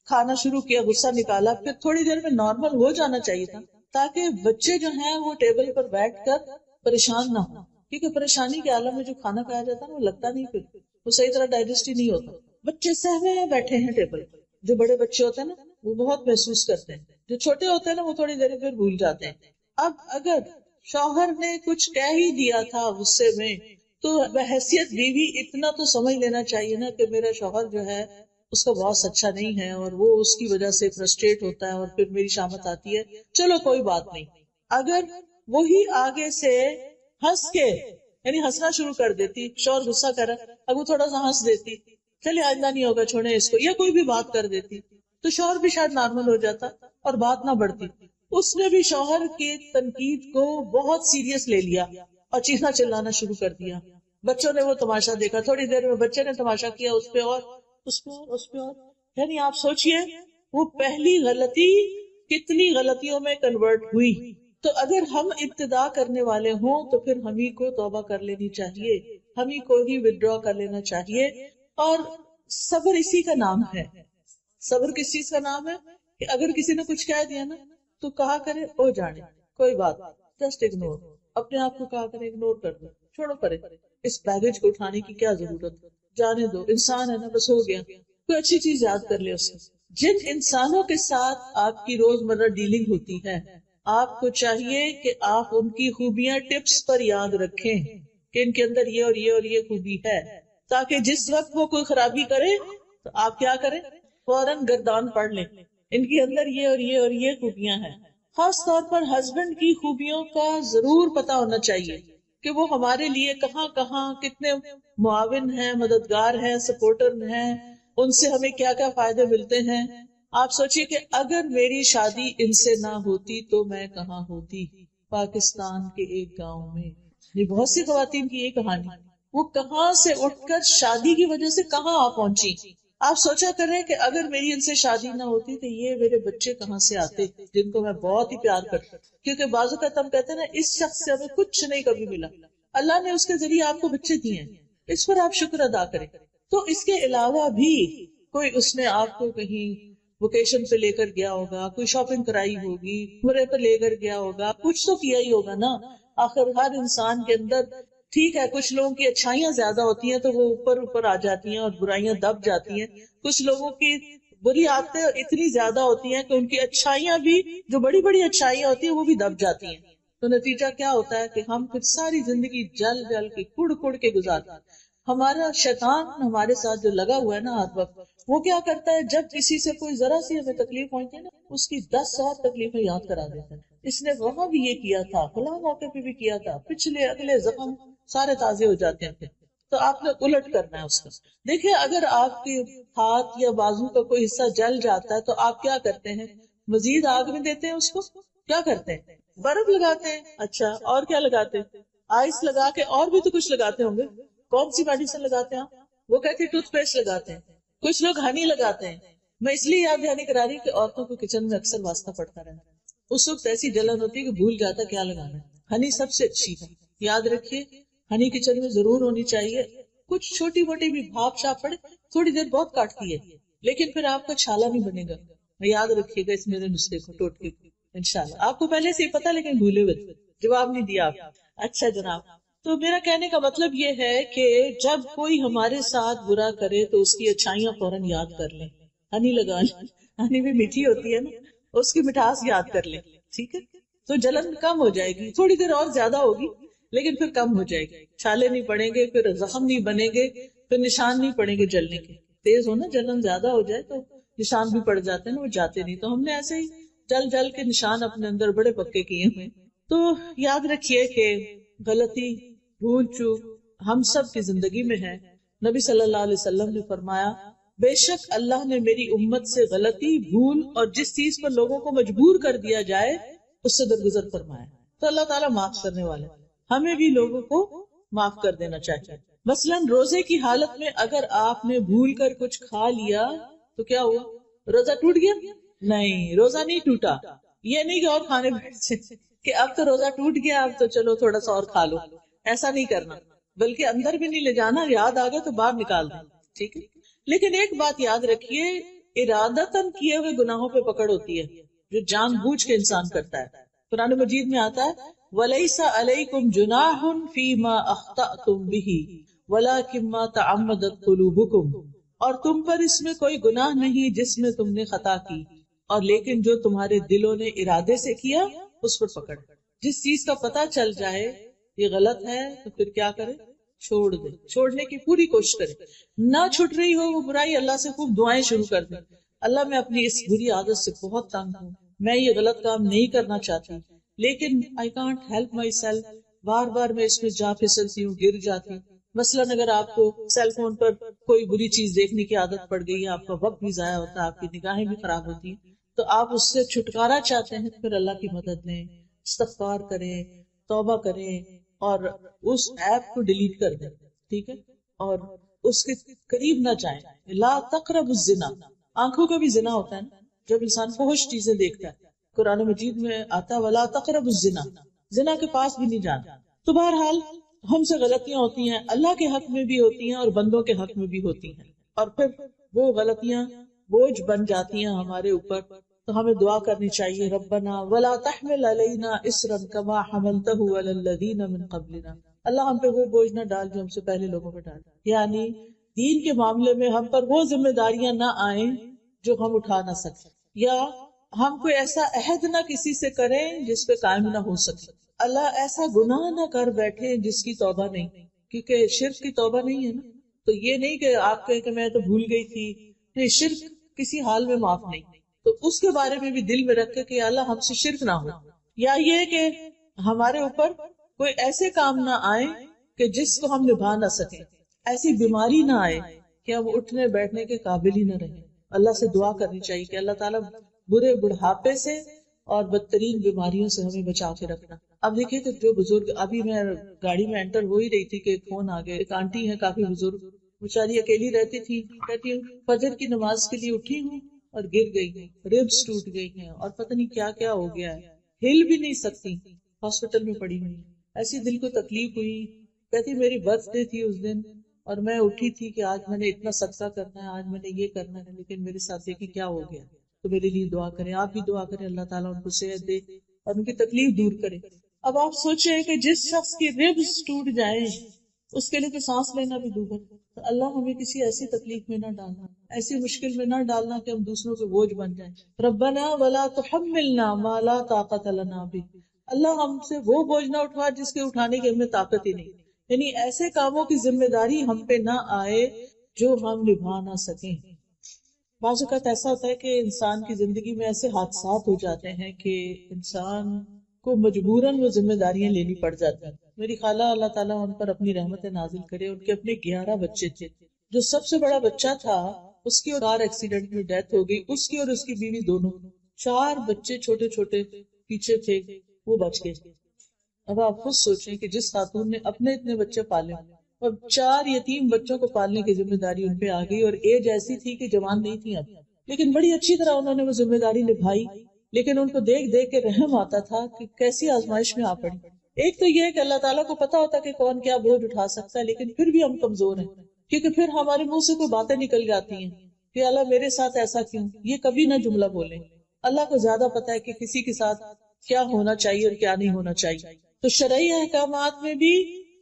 Speaker 1: کھانا شروع کیا، غصہ نکالا، پھر تھوڑی دیر میں نارمل ہو جانا چاہیے تھا، تاکہ بچے جو ہیں وہ ٹیبل پر بیٹھ کر پریشان نہ ہو، کیونکہ پریشانی کے عالم میں جو کھانا کھایا جاتا ہے وہ لگتا نہیں، پھر وہ صحیح طرح ڈائجسٹ ہی نہیں ہوتا۔ بچے سہمے بیٹھے ہیں ٹیبل پر، جو بڑے بچے ہوتے ہیں نا وہ بہت محسوس کرتے ہیں، جو چھوٹے ہوتے ہیں نا وہ تھوڑی دیر پھر بھول جاتے ہیں۔ اب اگر شوہر نے کچھ کہہ ہی دیا تھا غصے میں، تو بحیثیت بیوی اتنا تو سمجھ لینا چاہیے نا کہ میرا شوہر جو ہے اس کا باس اچھا نہیں ہے، اور وہ اس کی وجہ سے فرسٹریٹ ہوتا ہے اور پھر میری شامت آتی ہے، چلو کوئی بات نہیں۔ اگر وہی آگے سے ہنس کے، یعنی ہنسنا شروع کر دیتی، شوہر غصہ کر رہا، اب وہ تھوڑا سا ہنس دیتی، چلیے آئندہ نہیں ہوگا، چھوڑیں اس کو، یا کوئی بھی بات کر دیتی، تو شوہر بھی شاید نارمل ہو جاتا اور بات نہ بڑھتی۔ اس نے بھی شوہر کی تنقید کو بہت سیریس لے لیا اور چیخنا چلانا شروع کر دیا۔ بچوں نے وہ تماشا دیکھا، تھوڑی دیر میں بچے نے تماشا کیا، اس پہ اور اس پہ اور اس پہ اور، یعنی آپ سوچئے وہ پہلی غلطی کتنی غلطیوں میں کنورٹ ہوئی. تو اگر ہم ابتدا کرنے والے ہوں تو پھر ہم ہی کو توبہ کر لینی چاہیے، ہم ہی کو ہی ودرا کر لینا چاہیے. اور صبر اسی کا نام ہے. صبر کس چیز کا نام ہے؟ کہ اگر کسی نے کچھ کہہ دیا نا تو کہا کرے او جانے کوئی بات، جسٹ اگنور. اپنے آپ کو کہا کرے اگنور کر دو، چھوڑو پرے، اس بیگیج کو اٹھانے کی کیا ضرورت، جانے دو، انسان ہے نا، بس ہو گیا. کوئی اچھی چیز یاد کر لے اس کو. جن انسانوں کے ساتھ آپ کی روزمرہ ڈیلنگ ہوتی ہے آپ کو چاہیے کہ آپ ان کی خوبیاں ٹپس پر یاد رکھیں کہ ان کے اندر یہ اور یہ اور یہ خوبی ہے، تاکہ جس وقت وہ کوئی خرابی کرے تو آپ کیا کریں، فوراً گردان پڑھ لیں ان کے اندر یہ اور یہ اور یہ خوبیاں ہیں. خاص طور پر ہسبینڈ کی خوبیوں کا ضرور پتا ہونا چاہیے کہ وہ ہمارے لیے کہاں کہاں کتنے معاون ہیں، مددگار ہیں، سپورٹر ہیں، ان سے ہمیں کیا کیا فائدے ملتے ہیں. آپ سوچئے کہ اگر میری شادی ان سے نہ ہوتی تو میں کہاں ہوتی، پاکستان کے ایک گاؤں میں. یہ بہت سی خواتین کی یہ کہانی، وہ کہاں سے اٹھ کر شادی کی وجہ سے کہاں آ پہنچی. آپ سوچا کریں کہ اگر میری ان سے شادی نہ ہوتی تو یہ میرے بچے کہاں سے آتے جن کو میں بہت ہی پیار کرتا. کیونکہ بازو کا ہم کہتے ہیں نا اس شخص سے ہمیں کچھ نہیں کبھی ملا، اللہ نے اس کے ذریعے آپ کو بچے دیے ہیں، اس پر آپ شکر ادا کریں. تو اس کے علاوہ بھی کوئی اس نے آپ کو کہیں ویکیشن پہ لے کر گیا ہوگا، کوئی شاپنگ کرائی ہوگی، عمرے پہ لے کر گیا ہوگا، کچھ تو کیا ہی ہوگا نا. آخر ہر انسان کے اندر ٹھیک ہے کچھ لوگوں کی اچھائیاں زیادہ ہوتی ہیں تو وہ اوپر اوپر آ جاتی ہیں اور برائیاں دب جاتی ہیں. کچھ لوگوں کی بری عادتیں اتنی زیادہ ہوتی ہیں کہ ان کی اچھائیاں بھی جو بڑی بڑی اچھائیاں ہوتی ہیں وہ بھی دب جاتی ہیں. تو نتیجہ کیا ہوتا ہے کہ ہم پھر ساری زندگی جل جل کے کڑ کڑ کے گزارتے ہیں. ہمارا شیطان ہمارے ساتھ جو لگا ہوا ہے نا ہر وقت، وہ کیا کرتا ہے جب کسی سے کوئی ذرا سی ہمیں تکلیف پہنچے نا اس کی 10 اور تکلیفیں یاد کرا دیتا ہے. اس نے وہاں بھی یہ کیا تھا، فلاں موقع پہ بھی کیا تھا، پچھلے اگلے زخم سارے تازے ہو جاتے ہیں. تو آپ نے الٹ کرنا ہے اس کا. دیکھیں اگر آپ کے ہاتھ یا بازو کا کوئی حصہ جل جاتا ہے تو آپ کیا کرتے ہیں، مزید آگ میں دیتے ہیں اس کو، کیا کرتے ہیں، برف لگاتے ہیں. اچھا اور کیا لگاتے ہیں، آئس لگا کے، اور بھی تو کچھ لگاتے ہوں گے. کون سی میڈیسن لگاتے ہیں آپ، وہ کہتے ہیں ٹوتھ پیسٹ لگاتے ہیں، کچھ لوگ ہنی لگاتے ہیں. میں اس لیے یاد دہانی کرا رہی ہوں کہ عورتوں کو کچن میں اکثر واسطہ پڑتا رہتا ہے، اس وقت ایسی جلن ہوتی ہے کہ بھول جاتا کیا لگانا ہے. ہنی سب سے اچھی ہے، یاد رکھیے ہنی کچن میں ضرور ہونی چاہیے. کچھ چھوٹی موٹی بھی بھاپ چھاپ پڑے تھوڑی دیر بہت کاٹتی ہے لیکن پھر آپ کا چھالا نہیں بنے گا. یاد رکھیے گا اس میرے نسخے کو، ٹوٹکے کو. انشاءاللہ آپ کو پہلے سے ہی پتا لیکن بھولے ہوئے تھے، جواب نہیں دیا آپ. اچھا جناب، تو میرا کہنے کا مطلب یہ ہے کہ جب کوئی ہمارے ساتھ برا کرے تو اس کی اچھائیاں فوراً یاد کر لیں. ہنی لگا لیں، ہنی بھی میٹھی ہوتی ہے نا، اس کی مٹھاس یاد کر لیں. ٹھیک ہے، تو جلن کم ہو جائے گی، تھوڑی دیر اور زیادہ ہوگی لیکن پھر کم ہو جائے گی. چھالے نہیں پڑیں گے، پھر زخم نہیں بنے گے، پھر نشان نہیں پڑیں گے جلنے کے. تیز ہو نا جلن زیادہ ہو جائے تو نشان بھی پڑ جاتے ہیں نا، وہ جاتے نہیں. تو ہم نے ایسے ہی جل جل کے نشان اپنے اندر بڑے پکے کیے ہوئے. تو یاد رکھیے کہ غلطی، بھول چوک ہم سب کی زندگی میں ہے. نبی صلی اللہ علیہ وسلم نے فرمایا بے شک اللہ نے میری امت سے غلطی، بھول اور جس چیز پر لوگوں کو مجبور کر دیا جائے اس سے درگزر فرمایا. تو اللہ تعالیٰ معاف کرنے والے، ہمیں بھی لوگوں کو معاف کر دینا چاہیے. مثلاً روزے کی حالت میں اگر آپ نے بھول کر کچھ کھا لیا تو کیا ہوا، روزہ ٹوٹ گیا؟ نہیں، روزہ نہیں ٹوٹا. یہ نہیں کہ اور کھانے بیٹھ سے کہ اب تو روزہ ٹوٹ گیا اب تو چلو تھوڑا سا اور کھا لو، ایسا نہیں کرنا. بلکہ اندر بھی نہیں لے جانا، یاد آ گیا تو باہر نکال دیں. ٹھیک ہے، لیکن ایک بات یاد رکھیے، ارادتاً کیے ہوئے گناہوں پہ پکڑ ہوتی ہے جو جان بوجھ کے انسان کرتا ہے. قرآن مجید میں آتا ہے وَلَيْسَ عَلَيْكُمْ جُنَاحٌ فِي مَا أَخْطَأْتُمْ بِهِ وَلَكِنْ مَا تَعَمَّدَتْ قُلُوبُكُمْ، اور تم پر اس میں کوئی گناہ نہیں جس میں تم نے خطا کی، اور لیکن جو تمہارے دلوں نے ارادے سے کیا اس پر پکڑ. جس چیز کا پتہ چل جائے یہ غلط ہے تو پھر کیا کرے، چھوڑ دے. چھوڑنے کی پوری کوشش کرے. نہ چھٹ رہی ہو وہ برائی، اللہ سے خوب دعائیں شروع کر دیں، اللہ میں اپنی اس بری عادت سے بہت تنگ ہوں، میں یہ غلط کام نہیں کرنا چاہتی لیکن I can't help myself، بار بار میں اس میں جا پھسلتی ہوں، گر جاتی ہوں. مثلاً اگر آپ کو سیل فون پر کوئی بری چیز دیکھنے کی عادت پڑ گئی ہے، آپ کا وقت بھی ضائع ہوتا ہے، آپ کی نگاہیں بھی خراب ہوتی ہیں، تو آپ اس سے چھٹکارا چاہتے ہیں، پھر اللہ کی مدد لیں، استغفار کریں، توبہ کریں اور اس ایپ کو ڈیلیٹ کر دیں. ٹھیک ہے، اور اس کے قریب نہ جائیں. لا تقربوا الزنا، آنکھوں کا بھی زنا ہوتا ہے نا، جب انسان فحش چیزیں دیکھتا ہے، قرآن مجید میں آتا ولا تقربوا الزنا، زنا کے پاس بھی نہیں جانا. تو بہرحال ہم سے غلطیاں ہوتی ہیں، اللہ کے حق میں بھی ہوتی ہیں اور بندوں کے حق میں بھی ہوتی ہیں، اور پھر وہ غلطیاں بوجھ بن جاتی ہیں ہمارے اوپر. تو ہمیں دعا کرنی چاہیے ربنا ولا تحمل علینا اسرا کما حملته علی الذین من قبلنا، اللہ ہم پہ وہ بوجھ نہ ڈال جو ہم سے پہلے لوگوں پہ ڈال. یعنی دین کے معاملے میں ہم پر وہ ذمہ داریاں نہ آئیں جو ہم اٹھا نہ سکیں، یا ہم کوئی ایسا عہد نہ کسی سے کریں جس پہ قائم نہ ہو سکے. اللہ ایسا گناہ نہ کر بیٹھے جس کی توبہ نہیں، کیونکہ شرک کی توبہ نہیں ہے نا. تو یہ نہیں کہ آپ کہیں کہ میں تو بھول گئی تھی، نہیں، شرک کسی حال میں معاف نہیں. تو اس کے بارے میں بھی دل میں رکھے کہ اللہ ہم سے شرک نہ ہو، یا یہ کہ ہمارے اوپر کوئی ایسے کام نہ آئے کہ جس کو ہم نبھا نہ سکیں، ایسی بیماری نہ آئے کہ ہم اٹھنے بیٹھنے کے قابل ہی نہ رہیں. اللہ سے دعا کرنی چاہیے کہ اللہ تعالیٰ برے بڑھاپے سے اور بدترین بیماریوں سے ہمیں بچا کے رکھنا. اب دیکھیے کہ جو بزرگ، ابھی میں گاڑی میں انٹر ہو ہی رہی تھی کہ ایک فون آ گیا. ایک آنٹی ہے کافی بزرگ، بیچاری اکیلی رہتی تھی، کہتی ہوں فجر کی نماز کے لیے اٹھی ہوں اور گر گئی ہیں، ریبس ٹوٹ گئی ہیں اور پتہ نہیں کیا کیا ہو گیا ہے، ہل بھی نہیں سکتی، ہاسپٹل میں پڑی ہوئی. ایسی دل کو تکلیف ہوئی. کہتی میری برتھ ڈے تھی اس دن اور میں اٹھی تھی کہ آج میں نے اتنا صدقہ کرنا ہے، آج میں نے یہ کرنا ہے، لیکن میرے ساتھ دیکھیں کیا ہو گیا. تو میرے لیے دعا کریں، آپ بھی دعا کریں اللہ تعالیٰ ان کو صحت دے اور ان کی تکلیف دور کرے. اب آپ سوچیں کہ جس شخص کی ریبس ٹوٹ جائیں اس کے لیے تو سانس لینا بھی دور ہے. تو اللہ ہمیں کسی ایسی تکلیف میں نہ ڈالنا، ایسی مشکل میں نہ ڈالنا کہ ہم دوسروں کے بوجھ بن جائیں. ربنا ولا تحملنا ما لا طاقت لنا به، اللہ ہم سے وہ بوجھ نہ اٹھوا جس کے اٹھانے کی ہمیں طاقت ہی نہیں. یعنی ایسے کاموں کی ذمہ داری ہم پہ نہ آئے جو ہم نبھا نہ سکیں. بعض اوقات ایسا ہوتا ہے کہ انسان کی زندگی میں ایسے حادثات ہو جاتے ہیں کہ انسان کو مجبوراً وہ ذمہ داریاں لینی پڑ جاتی ہیں. میری خالہ اللہ تعالیٰ ان پر اپنی رحمت نازل کرے، ان کے اپنے 11 بچے تھے. جو سب سے بڑا بچہ تھا اس کی کار ایکسیڈنٹ میں ڈیتھ ہو گئی، اس کی اور اس کی بیوی دونوں. 4 بچے چھوٹے چھوٹے پیچھے تھے، وہ بچ گئے. اب آپ خود سوچیں کہ جس خاتون نے اپنے اتنے بچے پالے اور 4 یتیم بچوں کو پالنے کی ذمہ داری ان پہ آ گئی، اور ایج ایسی تھی کہ جوان نہیں تھی اب، لیکن بڑی اچھی طرح انہوں نے وہ ذمہ داری نبھائی. لیکن ان کو دیکھ دیکھ کے رحم آتا تھا کہ کیسی آزمائش میں آ پڑی. ایک تو یہ کہ اللہ تعالیٰ کو پتا ہوتا کہ کون کیا بوجھ اٹھا سکتا ہے، لیکن پھر بھی ہم کمزور ہیں، کیونکہ پھر ہمارے منہ سے کوئی باتیں نکل جاتی ہیں کہ اللہ میرے ساتھ ایسا کیوں. یہ کبھی نہ جملہ بولیں. اللہ کو زیادہ پتا ہے کہ کسی کے ساتھ کیا ہونا چاہیے اور کیا نہیں ہونا چاہیے. تو شرعی احکامات میں بھی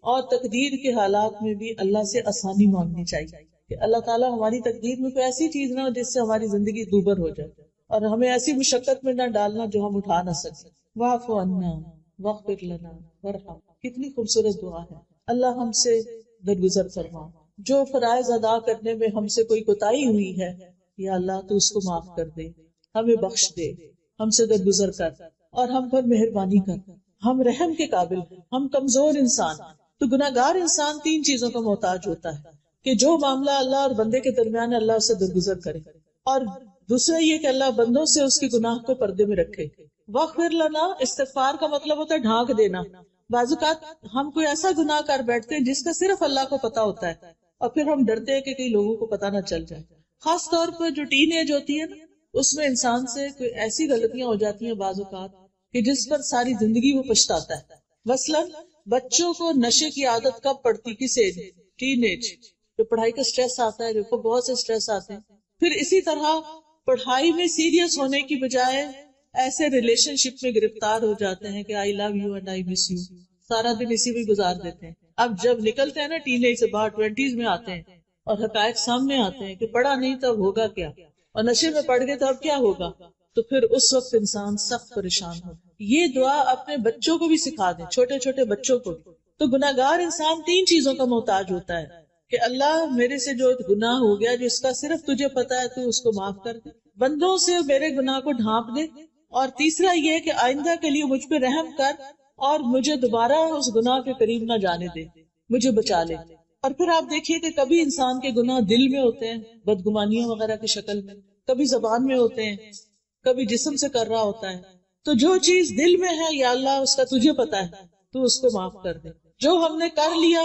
Speaker 1: اور تقدیر کے حالات میں بھی اللہ سے آسانی مانگنی چاہیے کہ اللہ تعالیٰ ہماری تقدیر میں کوئی ایسی چیز نہ ہو جس سے ہماری زندگی دوبر ہو جائے، اور ہمیں ایسی مشقت میں نہ ڈالنا جو ہم اٹھا نہ سکیں. واعف عنا واغفر لنا وارحم، کتنی خوبصورت دعا ہے. اللہ ہم سے درگزر فرما، جو فرائض ادا کرنے میں ہم سے کوئی کوتاہی ہوئی ہے یا اللہ تو اس کو معاف کر دے، ہمیں بخش دے، ہم سے درگزر کر اور ہم پر مہربانی کر. ہم رحم کے قابل ہیں، ہم کمزور انسان. تو گناہگار انسان 3 چیزوں کا محتاج ہوتا ہے کہ جو معاملہ اللہ اور بندے کے درمیان ہے اللہ اسے درگزر کرے، اور دوسرا یہ کہ اللہ بندوں سے اس کے گناہ کو پردے میں رکھے. واغفر لنا، استغفار کا مطلب ہوتا ہے ڈھانک دینا. بعض اوقات ہم کوئی ایسا گناہ کر بیٹھتے ہیں جس کا صرف اللہ کو پتا ہوتا ہے، اور پھر ہم ڈرتے ہیں کہ کئی لوگوں کو پتا نہ چل جائے. خاص طور پر جو ٹین ایج ہوتی ہے نا، اس میں انسان سے کوئی ایسی غلطیاں ہو جاتی ہیں بعض اوقات کہ جس پر ساری زندگی وہ پچھتاتا ہے. مثلاً بچوں کو نشے کی عادت کب پڑتی، کس ایج؟ ٹین ایج، جو پڑھائی کا سٹریس آتا ہے، جو بہت سے سٹریس آتے ہیں. پھر اسی طرح پڑھائی میں سیریس ہونے کی بجائے ایسے ریلیشن شپ میں گرفتار ہو جاتے ہیں کہ I love you and I miss you, سارا دن اسی میں گزار دیتے ہیں. اب جب نکلتے ہیں نا ٹین ایج سے باہر، 20s میں آتے ہیں اور حقائق سامنے آتے ہیں کہ پڑھا نہیں تو اب ہوگا کیا، اور نشے میں پڑ گئے تو اب کیا ہوگا. تو پھر اس وقت انسان سخت پریشان ہو. یہ دعا اپنے بچوں کو بھی سکھا دیں، چھوٹے چھوٹے بچوں کو بھی. تو گناہگار انسان 3 چیزوں کا محتاج ہوتا ہے کہ اللہ میرے سے جو گناہ ہو گیا جس کا صرف تجھے پتا ہے تو اس کو معاف کر دے، بندوں سے میرے گناہ کو ڈھانپ دے، اور تیسرا یہ کہ آئندہ کے لیے مجھ پہ رحم کر اور مجھے دوبارہ اس گناہ کے قریب نہ جانے دے، مجھے بچا لے. اور پھر آپ دیکھیے کہ کبھی انسان کے گناہ دل میں ہوتے ہیں، بدگمانیوں وغیرہ کی شکل میں، کبھی زبان میں ہوتے ہیں، کبھی جسم سے کر رہا ہوتا ہے. تو جو چیز دل میں ہے یا اللہ اس کا تجھے پتا ہے تو اس کو معاف کر دے. جو ہم نے کر لیا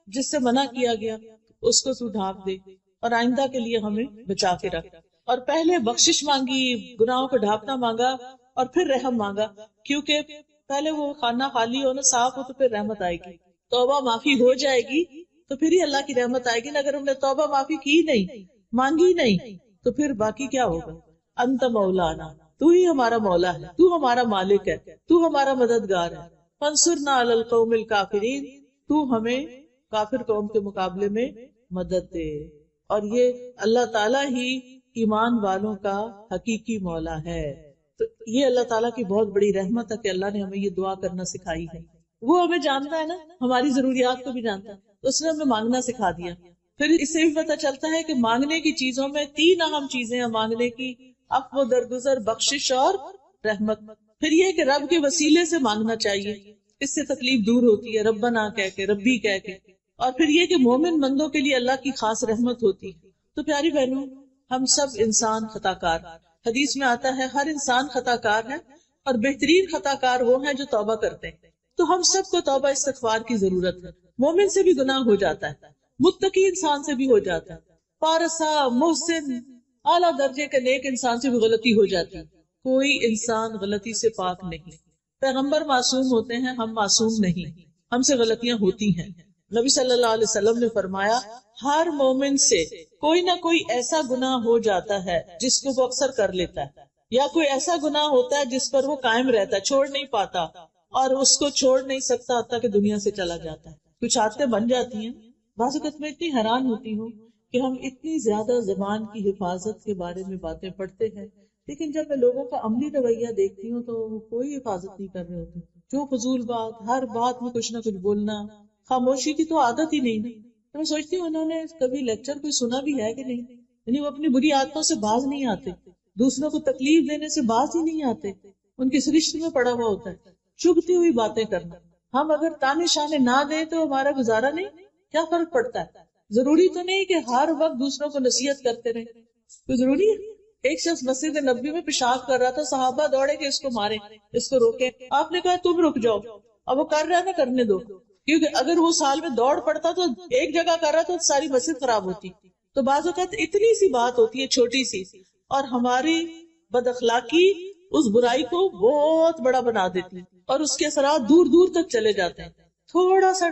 Speaker 1: جس سے منع کیا گیا اس کو تو ڈھانپ دے اور آئندہ کے لیے ہمیں بچا کے رکھ. اور پہلے بخشش مانگی، گناہوں کو ڈھانپنا مانگا اور پھر رحم مانگا، کیونکہ پہلے وہ خانہ خالی ہو نا، صاف ہو، تو پھر رحمت آئے گی، توبہ معافی ہو جائے گی تو پھر ہی اللہ کی رحمت آئے گی نا۔ اگر ہم نے توبہ معافی کی نہیں، مانگی نہیں، تو پھر باقی کیا ہوگا؟ انت مولانا، تو ہی ہمارا مولا ہے، تو ہمارا مالک ہے، تو ہمارا مددگار ہے، فانصرنا علی القوم الکافرین، تو ہمیں کافر قوم کے مقابلے میں مدد دے۔ اور یہ اللہ تعالیٰ ہی ایمان والوں کا حقیقی مولا ہے۔ تو یہ اللہ تعالیٰ کی بہت بڑی رحمت ہے کہ اللہ نے ہمیں یہ دعا کرنا سکھائی ہے۔ وہ ہمیں جانتا ہے نا، ہماری ضروریات کو بھی جانتا ہے، تو اس نے ہمیں مانگنا سکھا دیا۔ پھر اس سے بھی پتہ چلتا ہے کہ مانگنے کی چیزوں میں 3 اہم چیزیں ہیں مانگنے کی: عفو و درگزر، بخشش اور رحمت۔ پھر یہ کہ رب کے وسیلے سے مانگنا چاہیے، اس سے تکلیف دور ہوتی ہے، ربنا کہہ کے، ربی کہہ کے۔ اور پھر یہ کہ مومن بندوں کے لیے اللہ کی خاص رحمت ہوتی ہے۔ تو پیاری بہنوں، ہم سب انسان خطا کار، حدیث میں آتا ہے ہر انسان خطا کار ہے، اور بہترین خطا کار وہ ہیں جو توبہ کرتے ہیں۔ تو ہم سب کو توبہ استغفار کی ضرورت ہے۔ مومن سے بھی گناہ ہو جاتا ہے، متقی انسان سے بھی ہو جاتا ہے، پارسا، محسن، اعلیٰ درجے کے نیک انسان سے بھی غلطی ہو جاتی ہے۔ کوئی انسان غلطی سے پاک نہیں۔ پیغمبر معصوم ہوتے ہیں، ہم معصوم نہیں، ہم سے غلطیاں ہوتی ہیں۔ نبی صلی اللہ علیہ وسلم نے فرمایا ہر مومن سے کوئی نہ کوئی ایسا گناہ ہو جاتا ہے جس کو وہ اکثر کر لیتا ہے، یا کوئی ایسا گناہ ہوتا ہے جس پر وہ قائم رہتا ہے، چھوڑ نہیں پاتا، اور اس کو چھوڑ نہیں سکتا حتیٰ کہ دنیا سے چلا جاتا ہے۔ کچھ عادتیں بن جاتی ہیں۔ بعض اوقات میں اتنی حیران ہوتی ہوں کہ ہم اتنی زیادہ زبان کی حفاظت کے بارے میں باتیں پڑھتے ہیں، لیکن جب میں لوگوں کا عملی رویہ دیکھتی ہوں تو وہ کوئی حفاظت نہیں کر رہے ہوتے۔ جو فضول بات، ہر بات میں کچھ نہ کچھ بولنا، خاموشی کی تو عادت ہی نہیں نا۔ میں سوچتی ہوں انہوں نے کبھی لیکچر کوئی سنا بھی ہے کہ نہیں، یعنی وہ اپنی بری عادتوں سے باز نہیں آتے، دوسروں کو تکلیف دینے سے باز ہی نہیں آتے، ان کی سرشت میں پڑا ہوا ہوتا ہے چبھتی ہوئی باتیں کرنا۔ ہم اگر تانے شانے نہ دیں تو ہمارا گزارا نہیں، کیا فرق پڑتا ہے؟ ضروری تو نہیں کہ ہر وقت دوسروں کو نصیحت کرتے رہیں، کوئی ضروری ہے؟ ایک شخص مسجد نبوی میں پیشاب کر رہا تھا، صحابہ دوڑے کہ اس کو مارے، اس کو روکے۔ آپ نے کہا تم رک جاؤ، اب وہ کر رہا ہے نا، کرنے دو، کیونکہ اگر وہ سال میں دوڑ پڑتا تو ایک جگہ کر رہا تو ساری مسجد خراب ہوتی۔ تو بعض اوقات اتنی سی بات ہوتی ہے چھوٹی سی، اور ہماری بد اخلاقی اس برائی کو بہت بڑا بنا دیتی اور اس کے اثرات دور دور تک چلے جاتے ہیں۔ تھوڑا سا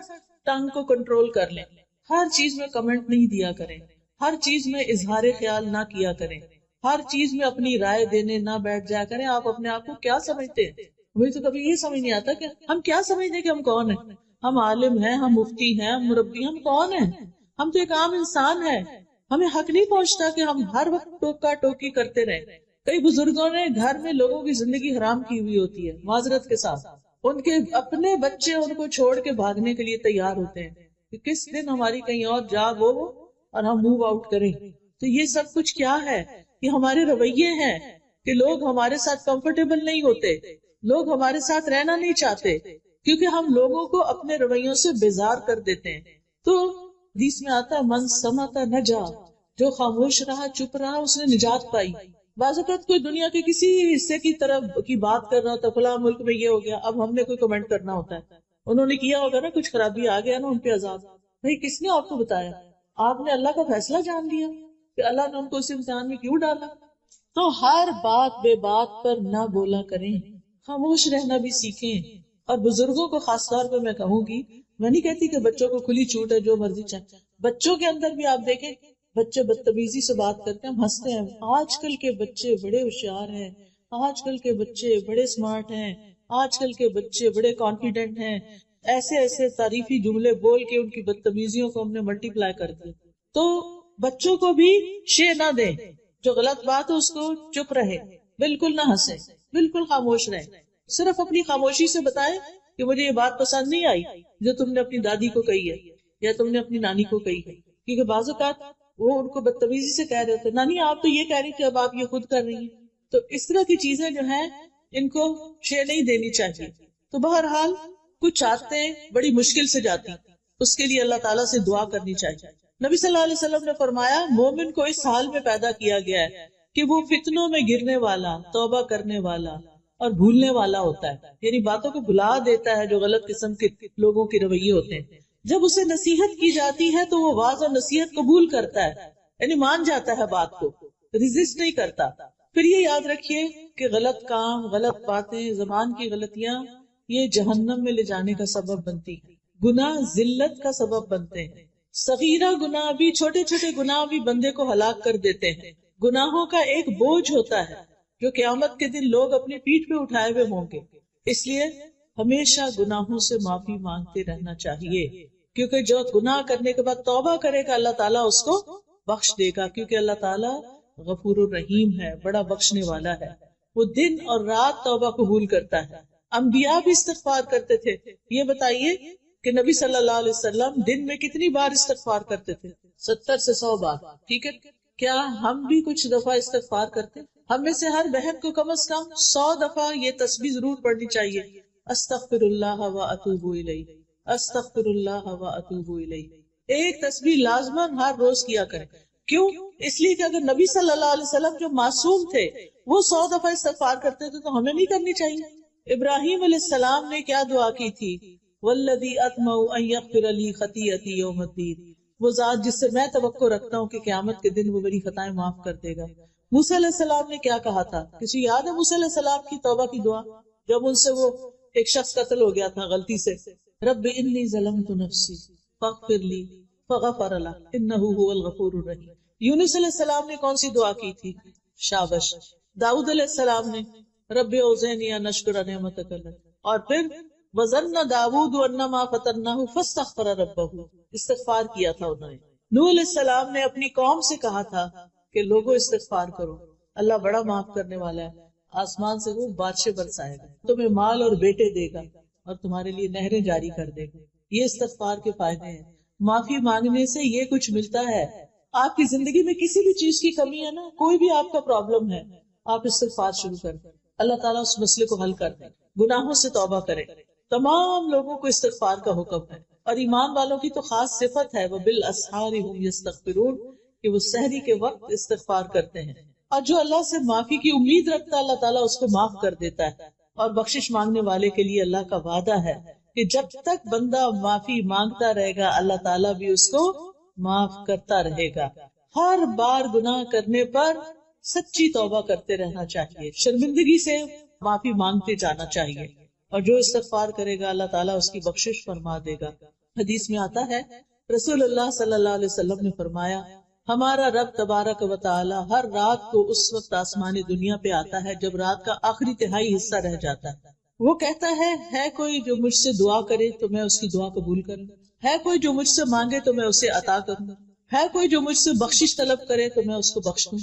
Speaker 1: ٹنگ کو کنٹرول کر لیں، ہر چیز میں کمنٹ نہیں دیا کریں، ہر چیز میں اظہار خیال نہ کیا کریں، ہر چیز میں اپنی رائے دینے نہ بیٹھ جایا کریں۔ آپ اپنے آپ کو کیا سمجھتے ہیں؟ مجھے تو کبھی یہ سمجھ نہیں آتا کہ ہم کیا سمجھتے کہ ہم کون ہیں۔ ہم عالم ہیں، ہم مفتی ہیں، ہم مربی، ہم کون ہیں؟ ہم تو ایک عام انسان ہیں۔ ہمیں حق نہیں پہنچتا کہ ہم ہر وقت ٹوکا ٹوکی کرتے رہیں۔ کئی بزرگوں نے گھر میں لوگوں کی زندگی حرام کی ہوئی ہوتی ہے، معذرت کے ساتھ، ان کے اپنے بچے ان کو چھوڑ کے بھاگنے کے لیے تیار ہوتے ہیں کہ کس دن ہماری کہیں اور جاب ہو اور ہم موو آؤٹ کریں۔ تو یہ سب کچھ کیا ہے؟ یہ ہمارے رویے ہیں کہ لوگ ہمارے ساتھ کمفرٹیبل نہیں ہوتے، لوگ ہمارے ساتھ رہنا نہیں چاہتے، کیونکہ ہم لوگوں کو اپنے رویوں سے بیزار کر دیتے ہیں۔ تو حدیث میں آتا ہے من سمت نجا، جو خاموش رہا، چپ رہا، اس نے نجات پائی۔ بعض اوقات کوئی دنیا کے کسی حصے کی طرف کی بات کر رہا ہوتا ہے، فلاں ملک میں یہ ہو گیا، اب ہم نے کوئی کمنٹ کرنا ہوتا ہے، انہوں نے کیا ہوگا نا کچھ خرابی، آ گیا نا ان پہ عذاب۔ بھائی کس نے آپ کو بتایا؟ آپ نے اللہ کا فیصلہ جان لیا کہ اللہ نے ان کو اس امتحان میں کیوں ڈالا؟ تو ہر بات بے بات پر نہ بولا کریں، خاموش رہنا بھی سیکھیں۔ اور بزرگوں کو خاص طور پہ میں کہوں گی، میں نہیں کہتی کہ بچوں کو کھلی چھوٹ ہے جو مرضی چاہے، بچوں کے اندر بھی آپ دیکھیں بچے بدتمیزی سے بات کرتے ہیں، ہم ہنستے ہیں۔ آج کل کے بچے بڑے ہوشیار ہیں، آج کل کے بچے بڑے اسمارٹ ہیں، آج کل کے بچے بڑے کانفیڈنٹ ہیں، ایسے ایسے تعریفی جملے بول کے ان کی بدتمیزیوں کو ہم نے ملٹی پلائی کر دیا۔ تو بچوں کو بھی شے نہ دیں، جو غلط بات ہے اس کو چپ رہے، بالکل نہ ہنسے، بالکل خاموش رہے، صرف اپنی خاموشی سے بتائیں کہ مجھے یہ بات پسند نہیں آئی جو تم نے اپنی دادی کو کہی ہے یا تم نے اپنی نانی کو کہی ہے، کیونکہ بعض اوقات وہ ان کو بدتمیزی سے کہہ رہے تھے، نانی آپ تو یہ کہہ رہی تھی، اب آپ یہ خود کر رہی ہیں۔ تو اس طرح کی چیزیں جو ہیں ان کو شے نہیں دینی چاہیے۔ تو بہرحال کچھ عادتیں بڑی مشکل سے جاتی، اس کے لیے اللہ تعالیٰ سے دعا کرنی چاہیے۔ نبی صلی اللہ علیہ وسلم نے فرمایا مومن کو اس حال میں پیدا کیا گیا ہے کہ وہ فتنوں میں گرنے والا، توبہ کرنے والا اور بھولنے والا ہوتا ہے، یعنی باتوں کو بھلا دیتا ہے جو غلط قسم کے لوگوں کے رویے ہوتے ہیں۔ جب اسے نصیحت کی جاتی ہے تو وہ واعظ اور نصیحت قبول کرتا ہے، یعنی مان جاتا ہے بات کو، ریزسٹ نہیں کرتا. پھر یہ یاد رکھیے کہ غلط کام، غلط باتیں، زبان کی غلطیاں یہ جہنم میں لے جانے کا سبب بنتی ہیں. گناہ ذلت کا سبب بنتے ہیں. صغیرہ گناہ بھی، چھوٹے چھوٹے گناہ بھی بندے کو ہلاک کر دیتے ہیں. گناہوں کا ایک بوجھ ہوتا ہے جو قیامت کے دن لوگ اپنی پیٹھ پہ اٹھائے ہوئے ہوں گے. اس لیے ہمیشہ گناہوں سے معافی مانگتے رہنا چاہیے، کیونکہ جو گناہ کرنے کے بعد توبہ کرے گا اللہ تعالیٰ اس کو بخش دے گا، کیونکہ اللہ تعالیٰ غفور الرحیم ہے، بڑا بخشنے والا ہے. وہ دن اور رات توبہ قبول کرتا ہے. انبیاء بھی استغفار کرتے تھے. یہ بتائیے کہ نبی صلی اللہ علیہ وسلم دن میں کتنی بار استغفار کرتے تھے؟ 70 سے 100 بار. ٹھیک ہے، کیا ہم بھی کچھ دفعہ استغفار کرتے؟ ہم میں سے ہر بہن کو کم از کم 100 دفعہ یہ تسبیح ضرور پڑھنی چاہیے، استغفر اللہ و اتوب الیہ، استغفر اللہ و اتوب الیہ. ایک تسبیح لازماً ہر روز کیا کریں. کیوں؟ اس لیے کہ اگر نبی صلی اللہ علیہ وسلم جو معصوم تھے وہ 100 دفعہ استغفار کرتے تھے تو ہمیں نہیں کرنی چاہیے. ابراہیم علیہ السلام نے کیا دعا کی تھی؟ والذی اطمع ان یغفر لی خطیئتی یوم الدین، وہ ذات جس سے میں توقع رکھتا ہوں کہ قیامت کے دن وہ میری خطائیں معاف کر دے گا. موسیٰ علیہ السلام نے کیا کہا تھا؟ کسی یاد ہے موسیٰ علیہ السلام کی توبہ کی دعا جب ان سے وہ ایک شخص قتل ہو گیا تھا غلطی سے؟ رب انی ظلمت نفسی فاغفر لی فغفر له انہ هو الغفور الرحیم. یونس علیہ السلام نے کون سی دعا کی تھی؟ شابش. داؤد علیہ السلام نے رب اوزعنی ان اشکر نعمتک علی، اور پھر وظن داؤد انما فتنہ فاستغفر ربہ، استغفار کیا تھا انہوں نے. نوح علیہ السلام نے اپنی قوم سے کہا تھا کہ لوگوں استغفار کرو، اللہ بڑا معاف کرنے والا ہے، آسمان سے وہ بارشیں برسائے گا، تمہیں مال اور بیٹے دے گا اور تمہارے لیے نہریں جاری کر دے گا. یہ استغفار کے فائدے ہیں. معافی مانگنے سے یہ کچھ ملتا ہے. آپ کی زندگی میں کسی بھی چیز کی کمی ہے نا، کوئی بھی آپ کا پرابلم ہے، آپ استغفار شروع کر دیں، اللہ تعالیٰ اس مسئلے کو حل کر دیں. گناہوں سے توبہ کریں. تمام لوگوں کو استغفار کا حکم ہے، اور ایمان والوں کی تو خاص صفت ہے وبالاسحار هم یستغفرون، کہ وہ سحری کے وقت استغفار کرتے ہیں. اور جو اللہ سے معافی کی امید رکھتا ہے اللہ تعالیٰ اس کو معاف کر دیتا ہے. اور بخشش مانگنے والے کے لیے اللہ کا وعدہ ہے کہ جب تک بندہ معافی مانگتا رہے گا اللہ تعالیٰ بھی اس کو معاف کرتا رہے گا. ہر بار گناہ کرنے پر سچی توبہ کرتے رہنا چاہیے، شرمندگی سے معافی مانگتے جانا چاہیے، اور جو استغفار کرے گا اللہ تعالیٰ اس کی بخشش فرما دے گا. حدیث میں آتا ہے رسول اللہ صلی اللہ علیہ وسلم نے فرمایا ہمارا رب تبارک و تعالی ہر رات کو اس وقت آسمانی دنیا پہ آتا ہے جب رات کا آخری تہائی حصہ رہ جاتا ہے. وہ کہتا ہے کوئی جو مجھ سے دعا کرے تو میں اس کی دعا قبول کروں، ہے کوئی جو مجھ سے مانگے تو میں اسے عطا کروں، ہے کوئی جو مجھ سے بخشش طلب کرے تو میں اس کو بخش دوں.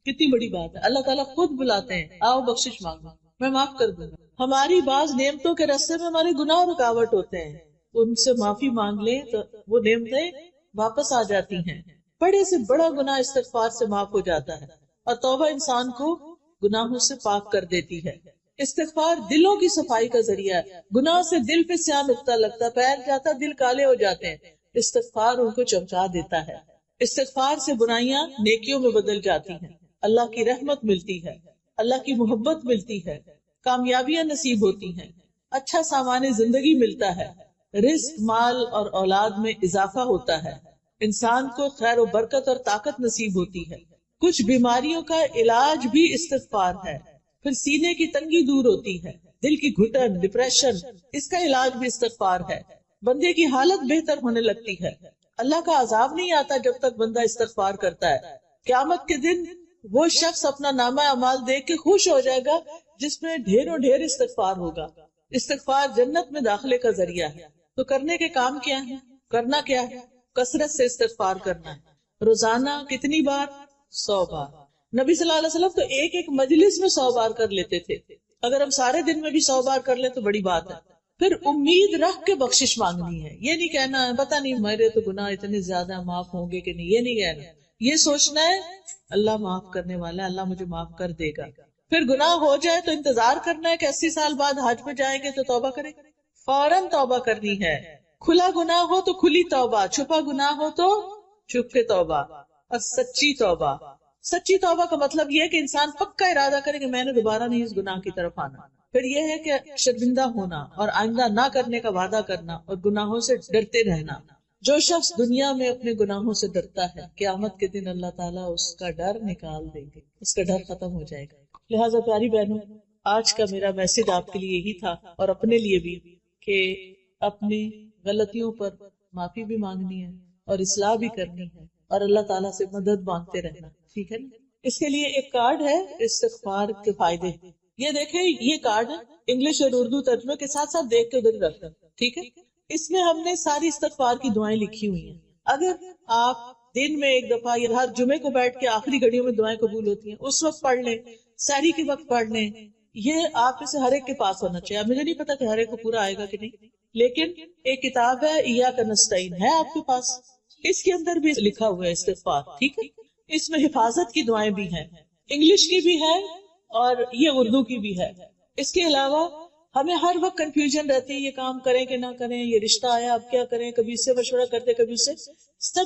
Speaker 1: کتنی بڑی بات ہے. اللہ تعالیٰ خود بلاتے ہیں آؤ بخشش مانگو، میں معاف کر دوں گا. ہماری بعض نعمتوں کے راستے میں ہمارے گناہ رکاوٹ ہوتے ہیں، ان سے معافی مانگ لیں تو وہ نعمتیں واپس آ جاتی ہیں. بڑے سے بڑا گناہ استغفار سے معاف ہو جاتا ہے، اور توبہ انسان کو گناہوں سے پاک کر دیتی ہے. استغفار دلوں کی صفائی کا ذریعہ ہے. گناہ سے دل پہ سیاہ نقطہ لگتا، پیر جاتا، دل کالے ہو جاتے ہیں. استغفار ان کو چمکا دیتا ہے. استغفار سے برائیاں نیکیوں میں بدل جاتی ہیں، اللہ کی رحمت ملتی ہے، اللہ کی محبت ملتی ہے، کامیابیاں نصیب ہوتی ہیں، اچھا سامان زندگی ملتا ہے، رزق، مال اور اولاد میں اضافہ ہوتا ہے، انسان کو خیر و برکت اور طاقت نصیب ہوتی ہے. کچھ بیماریوں کا علاج بھی استغفار ہے. پھر سینے کی تنگی دور ہوتی ہے، دل کی گھٹن، ڈپریشن، اس کا علاج بھی استغفار ہے. بندے کی حالت بہتر ہونے لگتی ہے. اللہ کا عذاب نہیں آتا جب تک بندہ استغفار کرتا ہے. قیامت کے دن وہ شخص اپنا نامہ اعمال دیکھ کے خوش ہو جائے گا جس میں ڈھیروں ڈھیر استغفار ہوگا. استغفار جنت میں داخلے کا ذریعہ ہے. تو کرنے کے کام کیا ہے؟ کرنا کیا ہے؟ کثرت سے استغفار کرنا ہے. روزانہ کتنی بار؟ 100 بار. نبی صلی اللہ علیہ وسلم تو ایک ایک مجلس میں 100 بار کر لیتے تھے. اگر ہم سارے دن میں بھی 100 بار کر لیں تو بڑی بات ہے. پھر امید رکھ کے بخشش مانگنی ہے. یہ نہیں کہنا ہے پتہ نہیں میرے تو گناہ اتنے زیادہ معاف ہوں گے کہ نہیں، یہ نہیں کہنا. یہ سوچنا ہے اللہ معاف کرنے والا ہے، اللہ مجھے معاف کر دے گا. پھر گناہ ہو جائے تو انتظار کرنا ہے کہ 80 سال بعد حج پہ جائیں گے تو توبہ کریں. فوراً توبہ کرنی ہے. کھلا گناہ ہو تو کھلی توبہ، چھپا گناہ ہو تو چھپ کے توبہ. اور سچی توبہ. سچی توبہ کا مطلب یہ ہے کہ انسان پکا ارادہ کرے کہ میں نے دوبارہ نہیں اس گناہ کی طرف آنا. پھر یہ ہے کہ شرمندہ ہونا اور آئندہ نہ کرنے کا وعدہ کرنا اور گناہوں سے ڈرتے رہنا. جو شخص دنیا میں اپنے گناہوں سے ڈرتا ہے قیامت کے دن اللہ تعالیٰ اس کا ڈر نکال دیں گے، اس کا ڈر ختم ہو جائے گا۔ لہٰذا پیاری بہنوں، آج کا میرا میسج آپ کے لیے یہی تھا اور اپنے لیے بھی، کہ اپنی غلطیوں پر معافی بھی مانگنی ہے اور اصلاح بھی کرنی ہے اور اللہ تعالیٰ سے مدد مانگتے رہنا، ٹھیک ہے نا۔ اس کے لیے ایک کارڈ ہے استغفار کے فائدے، یہ دیکھیں، یہ کارڈ انگلش اور اردو ترجمے کے ساتھ ساتھ دیکھ کے ادھر رکھنا، ٹھیک ہے۔ اس میں ہم نے ساری استغفار کی دعائیں لکھی ہوئی ہیں۔ اگر آپ دن میں ایک دفعہ یا ہر جمعے کو بیٹھ کے آخری گھڑیوں میں دعائیں قبول ہوتی ہیں اس وقت پڑھ لیں، سحری کے وقت پڑھ لیں، یہ آپ میں سے ہر ایک کے پاس ہونا چاہیے۔ اب مجھے نہیں پتا کہ ہر ایک کو پورا آئے گا کہ نہیں، لیکن ایک کتاب ہے ایاک نستعین ہے آپ کے پاس، اس کے اندر بھی لکھا ہوا ہے استغفار، ٹھیک ہے۔ اس میں حفاظت کی دعائیں بھی ہیں، انگلش کی بھی ہے اور یہ اردو کی بھی ہے۔ اس کے علاوہ ہمیں ہر وقت کنفیوژن رہتی ہے، یہ کام کریں کہ نہ کریں، یہ رشتہ آیا اب کیا کریں، کبھی اس سے مشورہ کرتے کبھی اس سے، سب